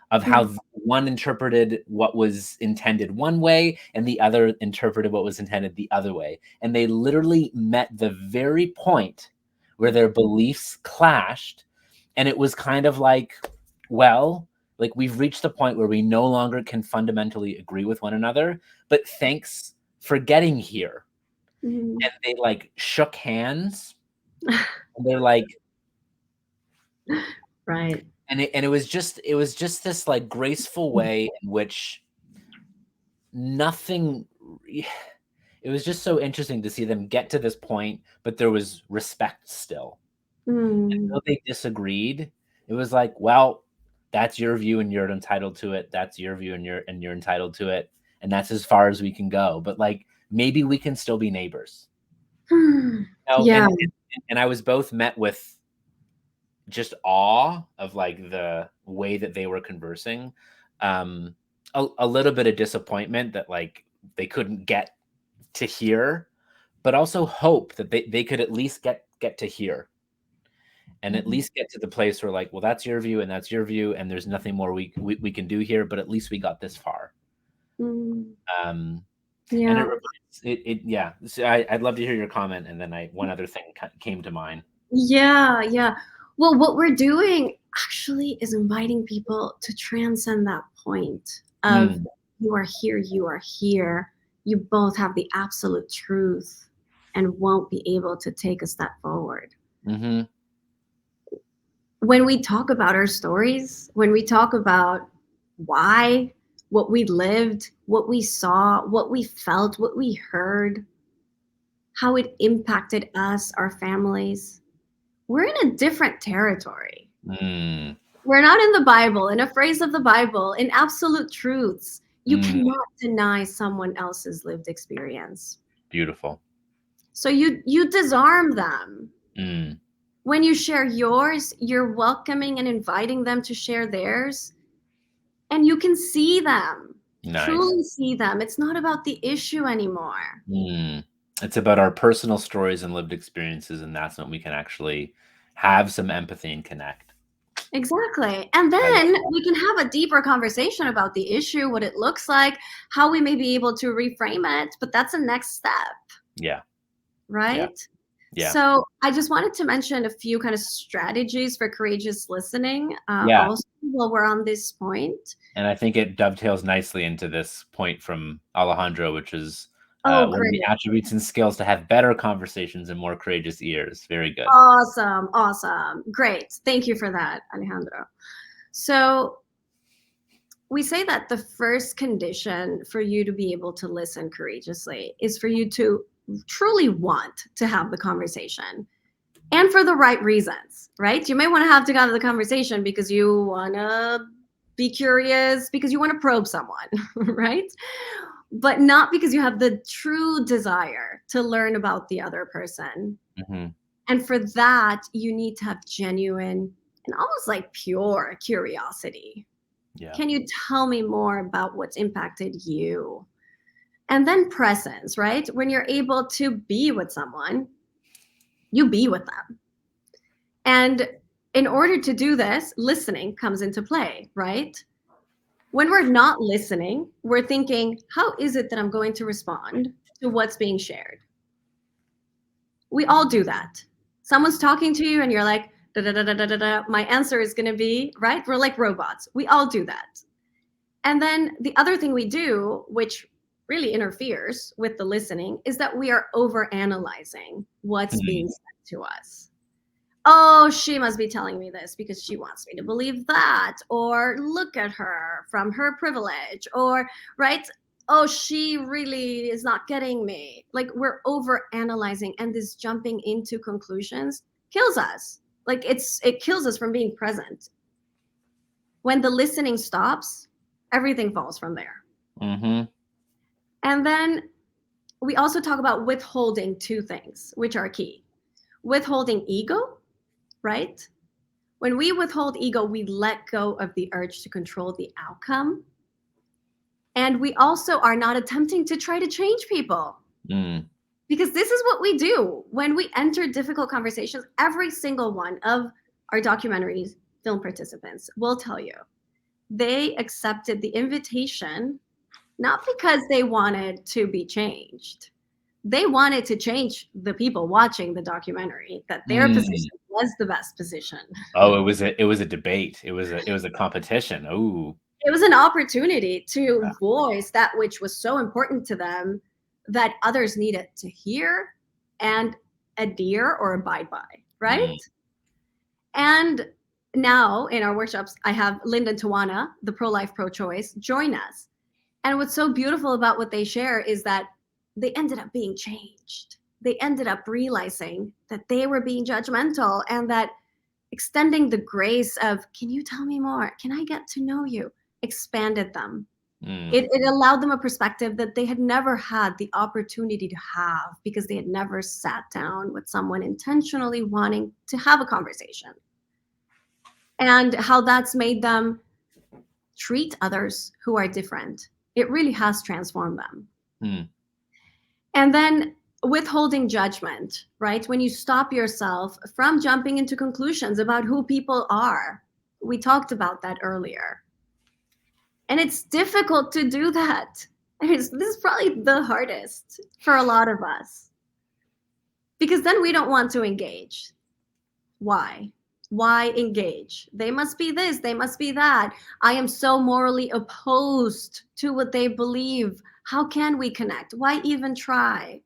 of how one interpreted what was intended one way and the other interpreted what was intended the other way. And they literally met the very point where their beliefs clashed. And it was kind of like, well, like we've reached the point where we no longer can fundamentally agree with one another, but thanks for getting here. And they like shook hands. And they're like, right. And it was just this like graceful way in which nothing. It was just so interesting to see them get to this point, but there was respect still. And though they disagreed, it was like, well, that's your view and you're entitled to it. That's your view and you're entitled to it. And that's as far as we can go. But like maybe we can still be neighbors. No, Yeah. and I was both met with just awe of like the way that they were conversing, um, a little bit of disappointment that like they couldn't get to hear, but also hope that they could at least get to hear and at Mhm. least get to the place where like, well, that's your view and that's your view, and there's nothing more we can do here, but at least we got this far. Mm, Um, and it yeah. reminds it yeah. So I'd love to hear your comment, and then one other thing came to mind. Yeah, yeah. Well, what we're doing actually is inviting people to transcend that point of Mm, you are here, you are here. You both have the absolute truth and won't be able to take a step forward. mhm, When we talk about our stories, when we talk about why, what we lived, what we saw, what we felt, what we heard, how it impacted us, our families, we're in a different territory. mm, We're not in the Bible, in a phrase of the Bible, in absolute truths. You mm, cannot deny someone else's lived experience. beautiful. So you disarm them. Mm, When you share yours, you're welcoming and inviting them to share theirs, and you can see them, nice. truly see them. It's not about the issue anymore. Mm. It's about our personal stories and lived experiences, and that's when we can actually have some empathy and connect. Exactly. And I love then that. we can have a deeper conversation about the issue, what it looks like, how we may be able to reframe it. But that's a next step, Yeah, yeah, right? yeah, So I just wanted to mention a few kind of strategies for courageous listening, yeah. also while we're on this point. And I think it dovetails nicely into this point from Alejandro, which is Oh, one of great. the attributes and skills to have better conversations and more courageous ears. Very good. Awesome. Awesome. Great. Thank you for that, Alejandro. So we say that the first condition for you to be able to listen courageously is for you to truly want to have the conversation and for the right reasons, right? You may want to have the conversation because you want to be curious, because you want to probe someone, right? But not because you have the true desire to learn about the other person. Hmm. And for that, you need to have genuine and almost like pure curiosity. Yeah. Can you tell me more about what's impacted you? And then presence, right? When you're able to be with someone, you be with them. And in order to do this, listening comes into play, right? When we're not listening, we're thinking, how is it that I'm going to respond to what's being shared? We all do that. Someone's talking to you and you're like, da da da da da da da. My answer is going to be, right? We're like robots. We all do that. And then the other thing we do, which really interferes with the listening, is that we are over analyzing what's being Mm, said to us. Oh, she must be telling me this because she wants me to believe that. Or look at her from her privilege. Or, right? Oh, she really is not getting me. Like we're over analyzing, and this jumping into conclusions kills us. Like it kills us from being present. When the listening stops, everything falls from there. mm-hmm. And then we also talk about withholding two things, which are key. Withholding ego, right? When we withhold ego, we let go of the urge to control the outcome. And we also are not attempting to try to change people Mm, because this is what we do when we enter difficult conversations. Every single one of our documentaries, film participants will tell you they accepted the invitation not because they wanted to be changed. They wanted to change the people watching the documentary, that their mm. position was the best position. Oh, it was a debate. It was a competition. Oh, It was an opportunity yeah. to voice that which was so important to them that others needed to hear and adhere or abide by, right? Mm, And now in our workshops, I have Linda and Tawana, the pro-life, pro-choice, join us. And what's so beautiful about what they share is that they ended up being changed. They ended up realizing that they were being judgmental and that extending the grace of, can you tell me more? Can I get to know you? Expanded them. Mm. It allowed them a perspective that they had never had the opportunity to have because they had never sat down with someone intentionally wanting to have a conversation. And how that's made them treat others who are different. It really has transformed them. Mm. And then withholding judgment, right? When you stop yourself from jumping into conclusions about who people are. We talked about that earlier. And it's difficult to do that. This is probably the hardest for a lot of us because then we don't want to engage. Why? Why engage? They must be this, they must be that. I am so morally opposed to what they believe. How can we connect? Why even try?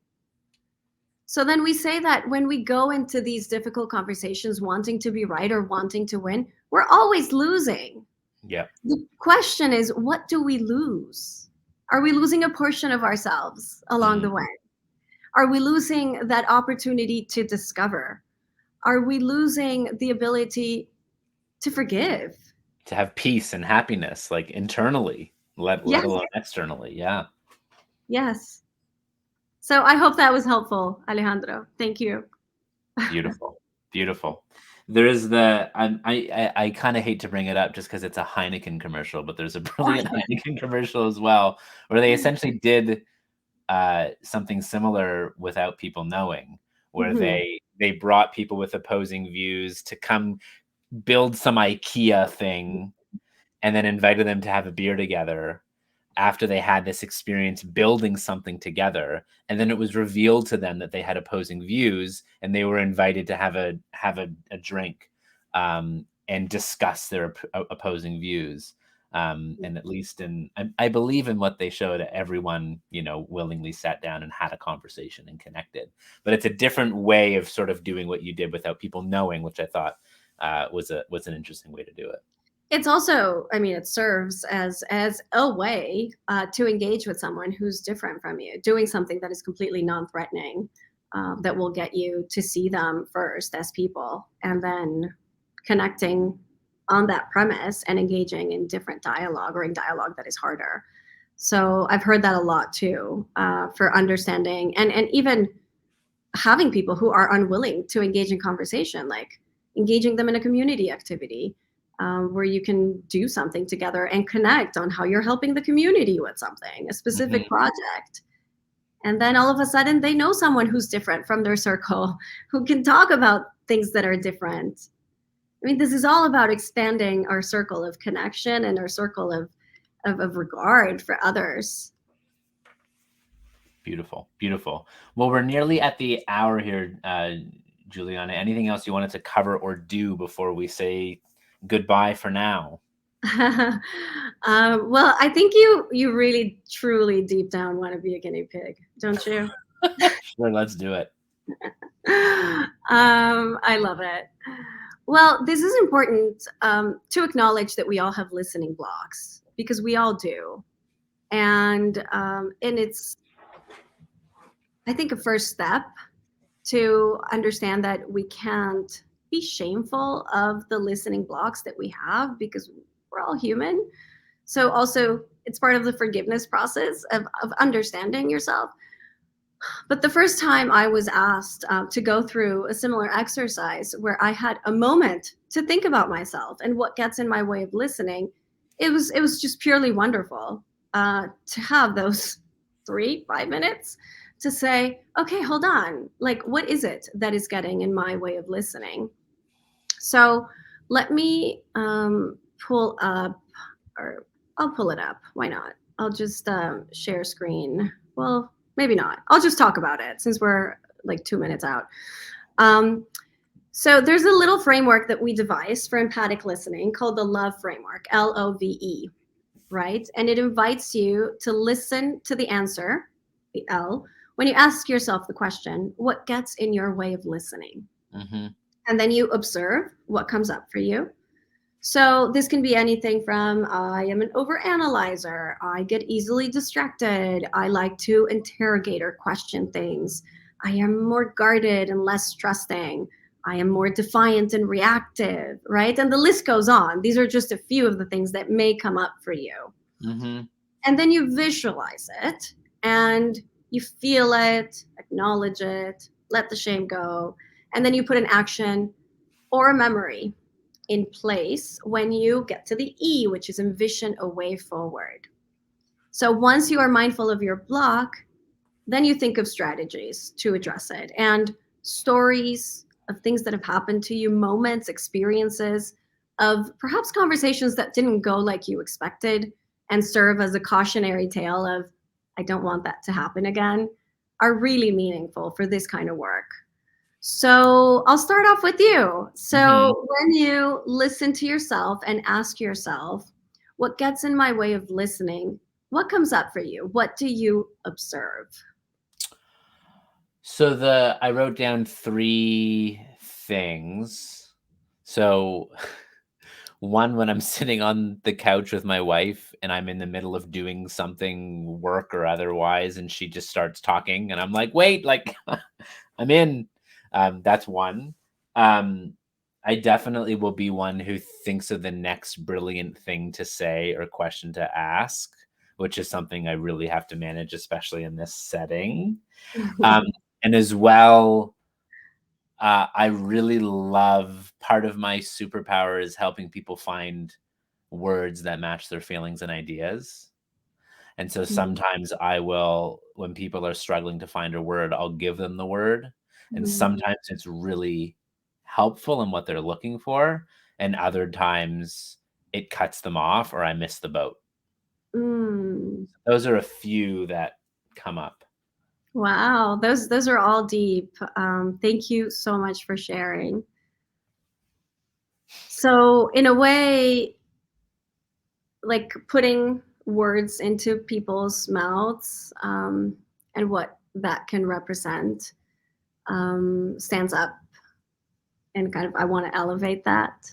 So then we say that when we go into these difficult conversations wanting to be right or wanting to win, we're always losing. Yeah. The question is, what do we lose? Are we losing a portion of ourselves along Mm. the way? Are we losing that opportunity to discover? Are we losing the ability to forgive? To have peace and happiness, like internally, let Yes, alone externally. Yeah. yes. So I hope that was helpful, Alejandro. Thank you. Beautiful. Beautiful. There is the I kind of hate to bring it up just because it's a Heineken commercial, but there's a brilliant Heineken commercial as well where they essentially did something similar without people knowing, where Mhm. they brought people with opposing views to come build some IKEA thing and then invited them to have a beer together after they had this experience building something together, and then it was revealed to them that they had opposing views and they were invited to have a drink and discuss their opposing views. And at least I believe in what they showed, everyone, willingly sat down and had a conversation and connected, but it's a different way of sort of doing what you did without people knowing, which I thought was an interesting way to do it. It's also, I mean, it serves as a way to engage with someone who's different from you, doing something that is completely non-threatening, that will get you to see them first as people, and then connecting on that premise and engaging in different dialogue or in dialogue that is harder. So I've heard that a lot too, for understanding and even having people who are unwilling to engage in conversation, like engaging them in a community activity, where you can do something together and connect on how you're helping the community with something, a specific Mhm. project. And then all of a sudden they know someone who's different from their circle who can talk about things that are different. I mean, this is all about expanding our circle of connection and our circle of regard for others. Beautiful, beautiful. Well, we're nearly at the hour here, Juliana. Anything else you wanted to cover or do before we say goodbye for now? Well, I think you really truly deep down want to be a guinea pig, don't you? Sure, let's do it. I love it. Well, this is important, to acknowledge that we all have listening blocks because we all do, and it's, I think, a first step to understand that we can't be shameful of the listening blocks that we have because we're all human. So also it's part of the forgiveness process of understanding yourself. But the first time I was asked to go through a similar exercise where I had a moment to think about myself and what gets in my way of listening, it was just purely wonderful to have those 3 5 minutes to say, okay, hold on, like what is it that is getting in my way of listening? So let me pull up, or I'll pull it up. Why not? I'll just share screen. Well, maybe not. I'll just talk about it since we're like 2 minutes out. Um, so there's a little framework that we devised for empathic listening called the LOVE framework, LOVE, right? And it invites you to listen to the answer, the L, when you ask yourself the question, what gets in your way of listening? Hmm. And then you observe what comes up for you. So this can be anything from I am an overanalyzer, I get easily distracted, I like to interrogate or question things, I am more guarded and less trusting, I am more defiant and reactive, right? And the list goes on. These are just a few of the things that may come up for you. Hmm. And then you visualize it and you feel it, acknowledge it, let the shame go. And then you put an action or a memory in place when you get to the E, which is envision a way forward. So once you are mindful of your block, then you think of strategies to address it and stories of things that have happened to you, moments, experiences of perhaps conversations that didn't go like you expected and serve as a cautionary tale of, I don't want that to happen again, are really meaningful for this kind of work. So I'll start off with you. Mhm. So when you listen to yourself and ask yourself, what gets in my way of listening? What comes up for you? What do you observe? So I wrote down 3 things. So, one, when I'm sitting on the couch with my wife and I'm in the middle of doing something, work or otherwise, and she just starts talking and I'm like, "Wait, like, I'm in." That's one. Um, I definitely will be one who thinks of the next brilliant thing to say or question to ask, which is something I really have to manage, especially in this setting. Um, and as well, I really love part of my superpower is helping people find words that match their feelings and ideas. And so sometimes I will, when people are struggling to find a word, I'll give them the word. And Mhm. sometimes it's really helpful in what they're looking for. And other times it cuts them off or I miss the boat. Mm. Those are a few that come up. Wow, those are all deep. Thank you so much for sharing. So, in a way, like putting words into people's mouths and what that can represent stands up and kind of I want to elevate that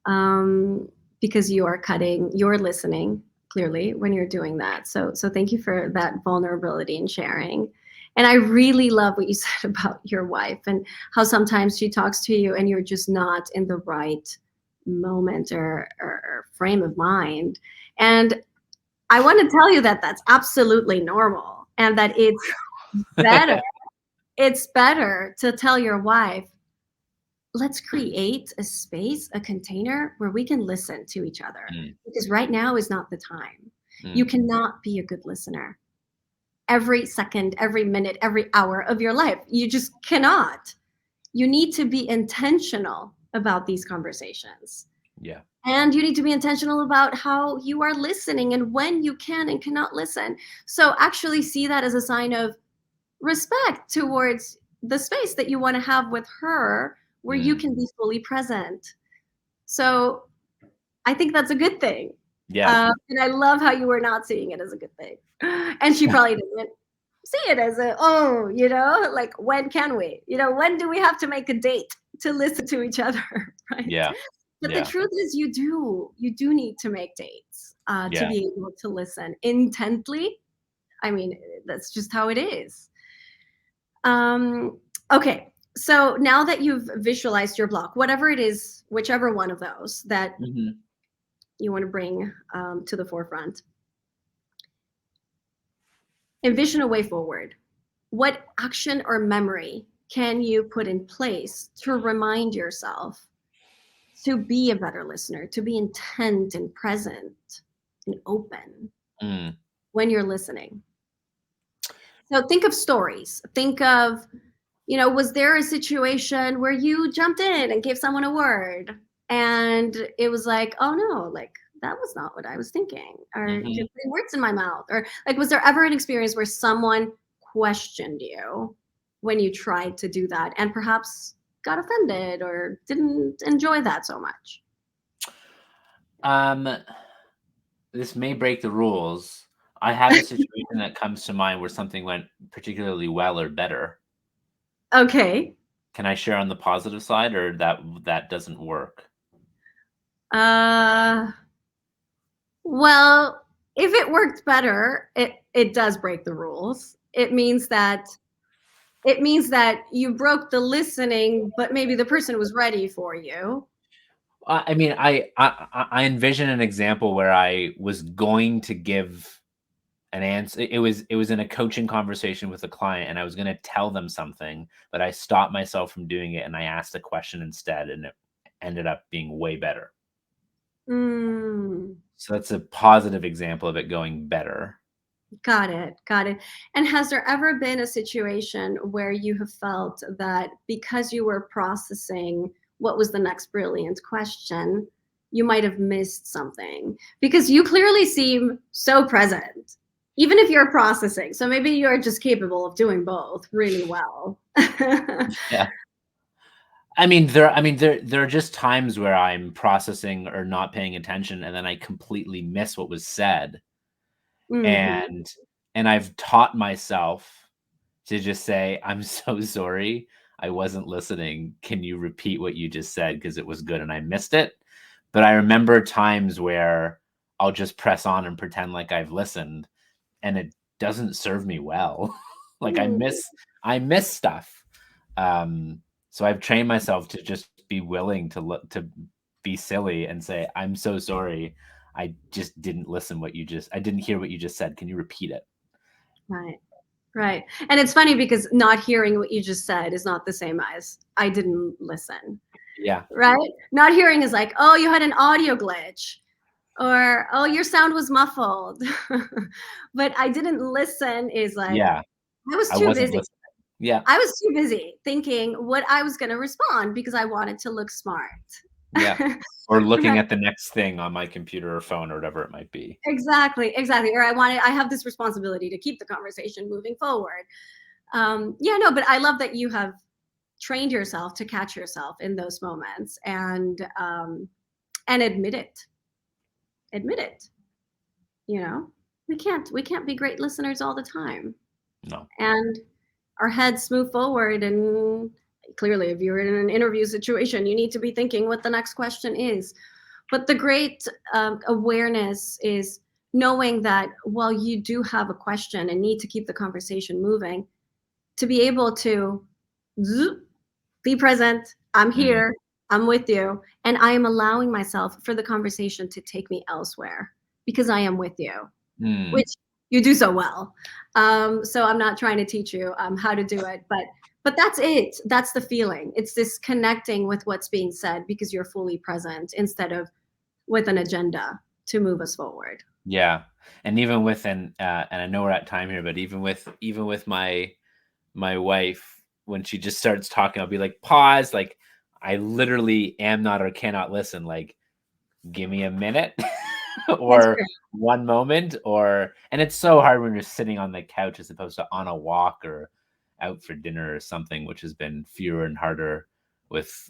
um, because you're listening clearly when you're doing that. So thank you for that vulnerability and sharing. And I really love what you said about your wife and how sometimes she talks to you and you're just not in the right moment or frame of mind. And I want to tell you that that's absolutely normal and that better. It's better to tell your wife, let's create a space, a container where we can listen to each other Mm, because right now is not the time. You mm, cannot be a good listener every second, every minute, every hour of your life. You just cannot. You need to be intentional about these conversations. yeah. And you need to be intentional about how you are listening and when you can and cannot listen. So actually see that as a sign of respect towards the space that you want to have with her where you Mm, can be fully present. So I think that's a good thing. yeah. And I love how you were not seeing it as a good thing. And she probably didn't see it as a, oh, like when can we? When do we have to make a date to listen to each other? Right. Yeah. But the Yeah. truth is you do need to make dates to Yeah. be able to listen intently. I mean, that's just how it is. Okay. So now that you've visualized your block, whatever it is, whichever one of those that Mhm. you want to bring to the forefront, envision a way forward. What action or memory can you put in place to remind yourself to be a better listener, to be intent and present and open Mm. when you're listening? So think of stories. Think of, was there a situation where you jumped in and gave someone a word and it was like, oh no, like that was not what I was thinking, or you're Mhm. putting words in my mouth, or like, was there ever an experience where someone questioned you when you tried to do that and perhaps got offended or didn't enjoy that so much? Um, this may break the rules. I have a situation that comes to mind where something went particularly well or better. Okay. Can I share on the positive side or that doesn't work? Uh, well, if it worked better, it does break the rules. It means that you broke the listening, but maybe the person was ready for you. I mean, I envision an example where I was going to give an answer. It was in a coaching conversation with a client, and I was going to tell them something, but I stopped myself from doing it, and I asked a question instead, and it ended up being way better. Mm. So that's a positive example of it going better. Got it. Got it. And has there ever been a situation where you have felt that because you were processing what was the next brilliant question, you might have missed something? Because you clearly seem so present, even if you're processing. So maybe you're just capable of doing both really well. Yeah. I mean, there are just times where I'm processing or not paying attention, and then I completely miss what was said. Hmm. And I've taught myself to just say, "I'm so sorry. I wasn't listening. Can you repeat what you just said? Because it was good and I missed it." But I remember times where I'll just press on and pretend like I've listened, and it doesn't serve me well. Like I miss stuff. So I've trained myself to just be willing to look to be silly and say, "I'm so sorry. I didn't hear what you just said. Can you repeat it?" Right. Right. And it's funny because not hearing what you just said is not the same as I didn't listen. Yeah. Right? Not hearing is like, oh, you had an audio glitch, or oh, your sound was muffled. But I didn't listen is like, Yeah. I was I too wasn't busy. listening. Yeah. I was too busy thinking what I was going to respond because I wanted to look smart. Yeah. Or looking Right. at the next thing on my computer or phone or whatever it might be. Exactly. Exactly. Or I have this responsibility to keep the conversation moving forward. Yeah, no, but I love that you have trained yourself to catch yourself in those moments and admit it. You know, we can't be great listeners all the time, No. and our heads move forward. And clearly, if you're in an interview situation, you need to be thinking what the next question is. But the great awareness is knowing that while you do have a question and need to keep the conversation moving, to be able to zoop, be present. I'm Mm. here. I'm with you. And I am allowing myself for the conversation to take me elsewhere because I am with you, Mm. which you do so well. So I'm not trying to teach you how to do it, but that's it. That's the feeling. It's this connecting with what's being said because you're fully present instead of with an agenda to move us forward. Yeah. And even with and I know we're at time here, but even with my wife, when she just starts talking, I'll be like, "Pause." Like, I literally am not or cannot listen. Like, give me a minute That's or great. 1 moment, and it's so hard when you're sitting on the couch as opposed to on a walk or out for dinner or something, which has been fewer and harder with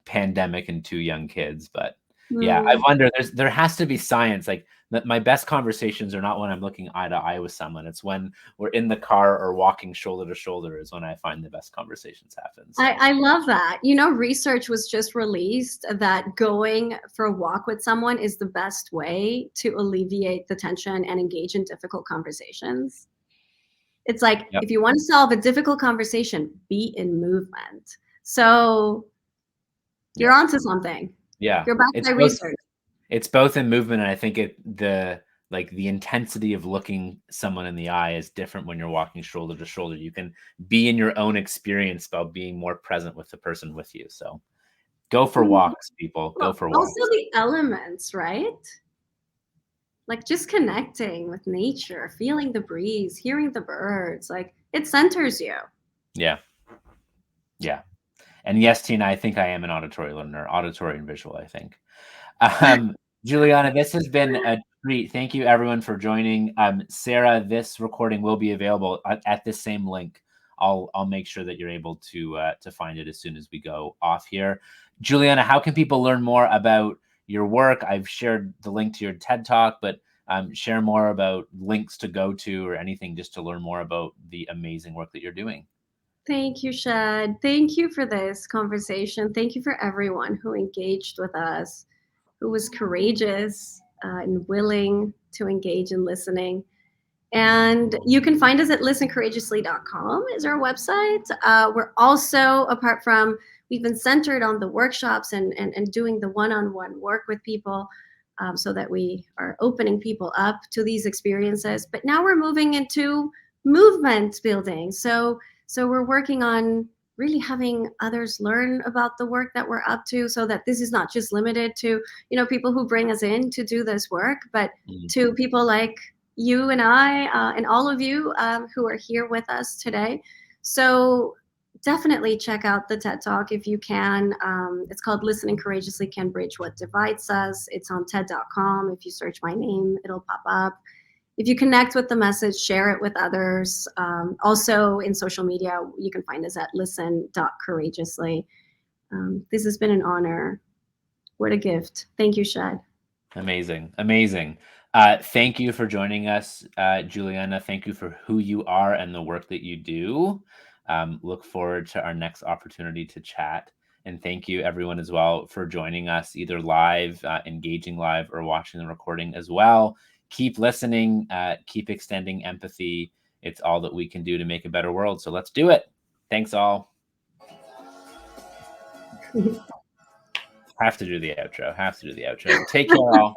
pandemic and 2 young kids. But yeah, I Mm. wonder, there has to be science. Like, my best conversations are not when I'm looking eye to eye with someone. It's when we're in the car or walking shoulder to shoulder is when I find the best conversations happen. So I love that. You know, research was just released that going for a walk with someone is the best way to alleviate the tension and engage in difficult conversations. It's like yep. if you want to solve a difficult conversation, be in movement. So you're Yeah. onto something. Yeah. You're backed It's by both research. It's both in movement, and I think the intensity of looking someone in the eye is different when you're walking shoulder to shoulder. You can be in your own experience while being more present with the person with you. So go for Mhm. walks, people. Go Well, for also walks. the elements, right? Like just connecting with nature, feeling the breeze, hearing the birds, like it centers you. Yeah. Yeah. And yes, Tina, I think I am an auditory learner, auditory and visual, I think. Um, Juliana, this has been a treat. Thank you everyone for joining. Sarah, this recording will be available at this same link. I'll make sure that you're able to find it as soon as we go off here. Juliana, how can people learn more about your work? I've shared the link to your TED Talk, but share more about links to go to or anything just to learn more about the amazing work that you're doing. Thank you, Shad. Thank you for this conversation. Thank you for everyone who engaged with us, who was courageous and willing to engage in listening. And you can find us at listencourageously.com is our website. We're also, apart from, we've been centered on the workshops and doing the one-on-one work with people. so that we are opening people up to these experiences. But now we're moving into movement building. So we're working on really having others learn about the work that we're up to, so that this is not just limited to, people who bring us in to do this work, but to people like you and I, and all of you who are here with us today. So definitely check out the TED Talk if you can. It's called Listening Courageously Can Bridge What Divides Us. It's on TED.com. If you search my name, it'll pop up. If you connect with the message, share it with others. Also in social media, you can find us at listen.courageously. This has been an honor. What a gift. Thank you, Shed. Amazing. Amazing. Thank you for joining us, Juliana. Thank you for who you are and the work that you do. Look forward to our next opportunity to chat. And thank you, everyone, as well, for joining us either live, engaging live, or watching the recording as well. Keep listening, keep extending empathy. It's all that we can do to make a better world. So let's do it. Thanks, all. Have to do the outro. Take care, all.